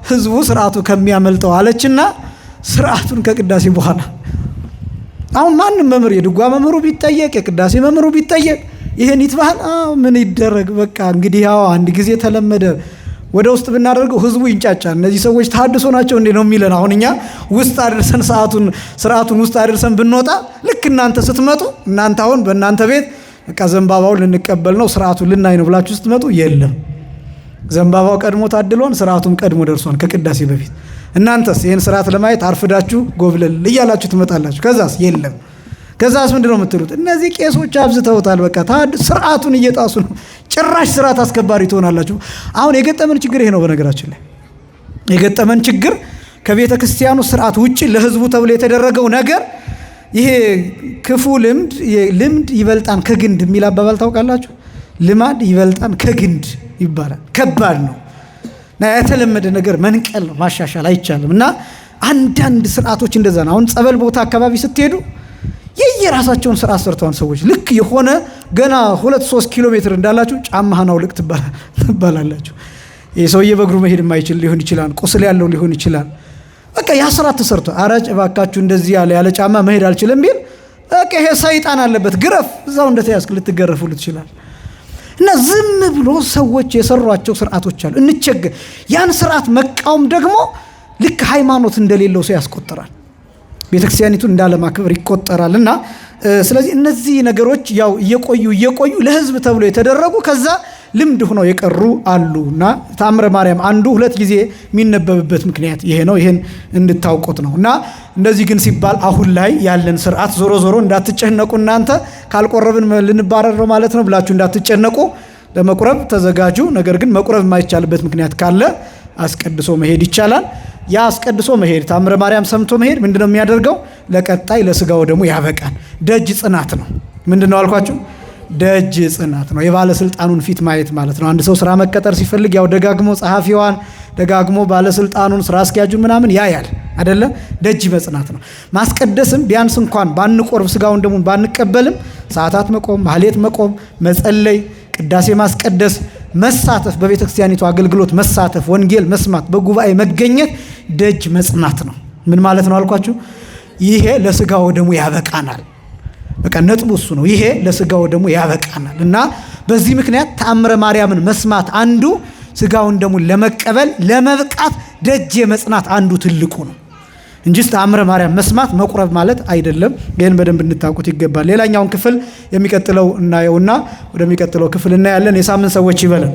ሕዝቡ ስርዓቱ ከሚያመልጠው አለችና ስርዓቱን ከቅዳሴ በኋላ አሁን ማንም መምህር የድጓ መምህሩ ቢጠየቅ የቅዳሴ መምህሩ ቢጠየቅ ይሄን ይትባል ምን ይደረግ በቃ እንግዲህ ያው አንድ ጊዜ ተለመደ። ወደ ውስጥ ብናደርገው ህዝቡ ይንጫጫል። እነዚህ ሰዎች ተሐድሶ ናቸው እንዴ ነው የሚለን። አሁን እኛ ውስጥ አድርሰን ስርዓቱን ውስጥ አድርሰን ብንወጣ ልክ እናንተ ስትመጡ እናንተ አሁን በእናንተ ቤት በቃ ዘንባባውን ልንቀበል ነው ስርዓቱን ልናይ ነው ብላችሁ ስትመጡ የለም። ዘንባባው ቀድሞ ታድሏን ስርዓቱም ቀድሞ ደርሷን ከቅዳሴ በፊት። እናንተስ ይሄን ስርዓት ለማየት አርፍዳችሁ ጎብለል እያላችሁ ትመጣላችሁ። ከዛስ የለም። ከዛስ ምንድነው የምትሉት? እነዚህ ቄሶች አብዝተውታል። በቃ ስርዓቱን እየጣሱ ነው። ጭራሽ ስርዓት አስከባሪ ትሆናላችሁ። አሁን የገጠመን ችግር ይሄ ነው። በነገራችን ላይ የገጠመን ችግር ከቤተ ክርስቲያኑ ስርዓት ውጪ ለህዝቡ ተብሎ የተደረገው ነገር ይሄ ክፉ ልምድ ይበልጣን ከግንድ የሚል አባባል ታውቃላችሁ? ልማድ ይበልጣን ከግንድ ይባላል። ከባድ ነው እና የተለመደ ነገር መንቀል ነው፣ ማሻሻል አይቻልም። እና አንዳንድ ስርዓቶች እንደዛ ነው። አሁን ጸበል ቦታ አካባቢ ስትሄዱ የየራሳቸውን ስርዓት ሰርተዋል ሰዎች። ልክ የሆነ ገና 2-3 ኪሎ ሜትር እንዳላችሁ ጫማህን አውልቅ ትባላላችሁ። ይህ ሰውዬ በእግሩ መሄድ የማይችል ሊሆን ይችላል፣ ቁስል ያለው ሊሆን ይችላል። በቃ ያ ስርዓት ተሰርቶ አራጭ እባካችሁ እንደዚህ ያለ ጫማ መሄድ አልችልም ቢል በቃ ይሄ ሰይጣን አለበት ግረፍ፣ እዛው እንደተያዝክ ልትገረፉ ልትችላል። እና ዝም ብሎ ሰዎች የሰሯቸው ስርዓቶች አሉ። ያን ስርዓት መቃወም ደግሞ ልክ ሃይማኖት እንደሌለው ሰው ያስቆጥራል፣ ቤተክርስቲያኒቱን እንዳለማክበር ይቆጠራል። እና ስለዚህ እነዚህ ነገሮች ያው እየቆዩ ለህዝብ ተብሎ የተደረጉ ከዛ ልምድ ሆነው የቀሩ አሉና ተአምረ ማርያም አንዱ 2 ጊዜ የሚነበብበት ምክንያት ይሄ ነው። ይሄን እንድታውቁት ነው። እና እንደዚህ ግን ሲባል አሁን ላይ ያለን ስርዓት ዞሮ እንዳትጨነቁ፣ እናንተ ካልቆረብን ልንባረር ነው ማለት ነው ብላችሁ እንዳትጨነቁ፣ ለመቁረብ ተዘጋጁ። ነገር ግን መቁረብ የማይቻልበት ምክንያት ካለ አስቀድሶ መሄድ ይቻላል። ያ አስቀድሶ መሄድ ተአምረ ማርያም ሰምቶ መሄድ ምንድነው የሚያደርገው? ለቀጣይ ለስጋው ደግሞ ያበቃል። ደጅ ጽናት ነው። ምንድነው አልኳችሁ? ደጅ ጽናት ነው። የባለስልጣኑን ፊት ማየት ማለት ነው። አንድ ሰው ስራ መቀጠር ሲፈልግ ያው ደጋግሞ ጸሐፊዋን ደጋግሞ ባለስልጣኑን ስራ አስኪያጁን ምናምን ያያል አይደለ? ደጅ መጽናት ነው። ማስቀደስም ቢያንስ እንኳን ባንቆርብ ስጋውን ደግሞ ባንቀበልም ሰዓታት መቆም፣ ማህሌት መቆም፣ መጸለይ፣ ቅዳሴ ማስቀደስ፣ መሳተፍ፣ በቤተ ክርስቲያኒቱ አገልግሎት መሳተፍ፣ ወንጌል መስማት፣ በጉባኤ መገኘት ደጅ መጽናት ነው። ምን ማለት ነው አልኳችሁ? ይሄ ለስጋው ደግሞ ያበቃናል። በቃ ነጥቡ እሱ ነው። ይሄ ለስጋው ደግሞ ያበቃናል። እና በዚህ ምክንያት ተአምረ ማርያምን መስማት አንዱ ስጋውን ደግሞ ለመቀበል ለመብቃት ደጅ የመጽናት አንዱ ትልቁ ነው እንጂ ተአምረ ማርያም መስማት መቁረብ ማለት አይደለም። ይህን በደንብ እንድታውቁት ይገባል። ሌላኛውን ክፍል የሚቀጥለው እናየውና ወደሚቀጥለው ክፍል እናያለን። የሳምንት ሰዎች ይበለን።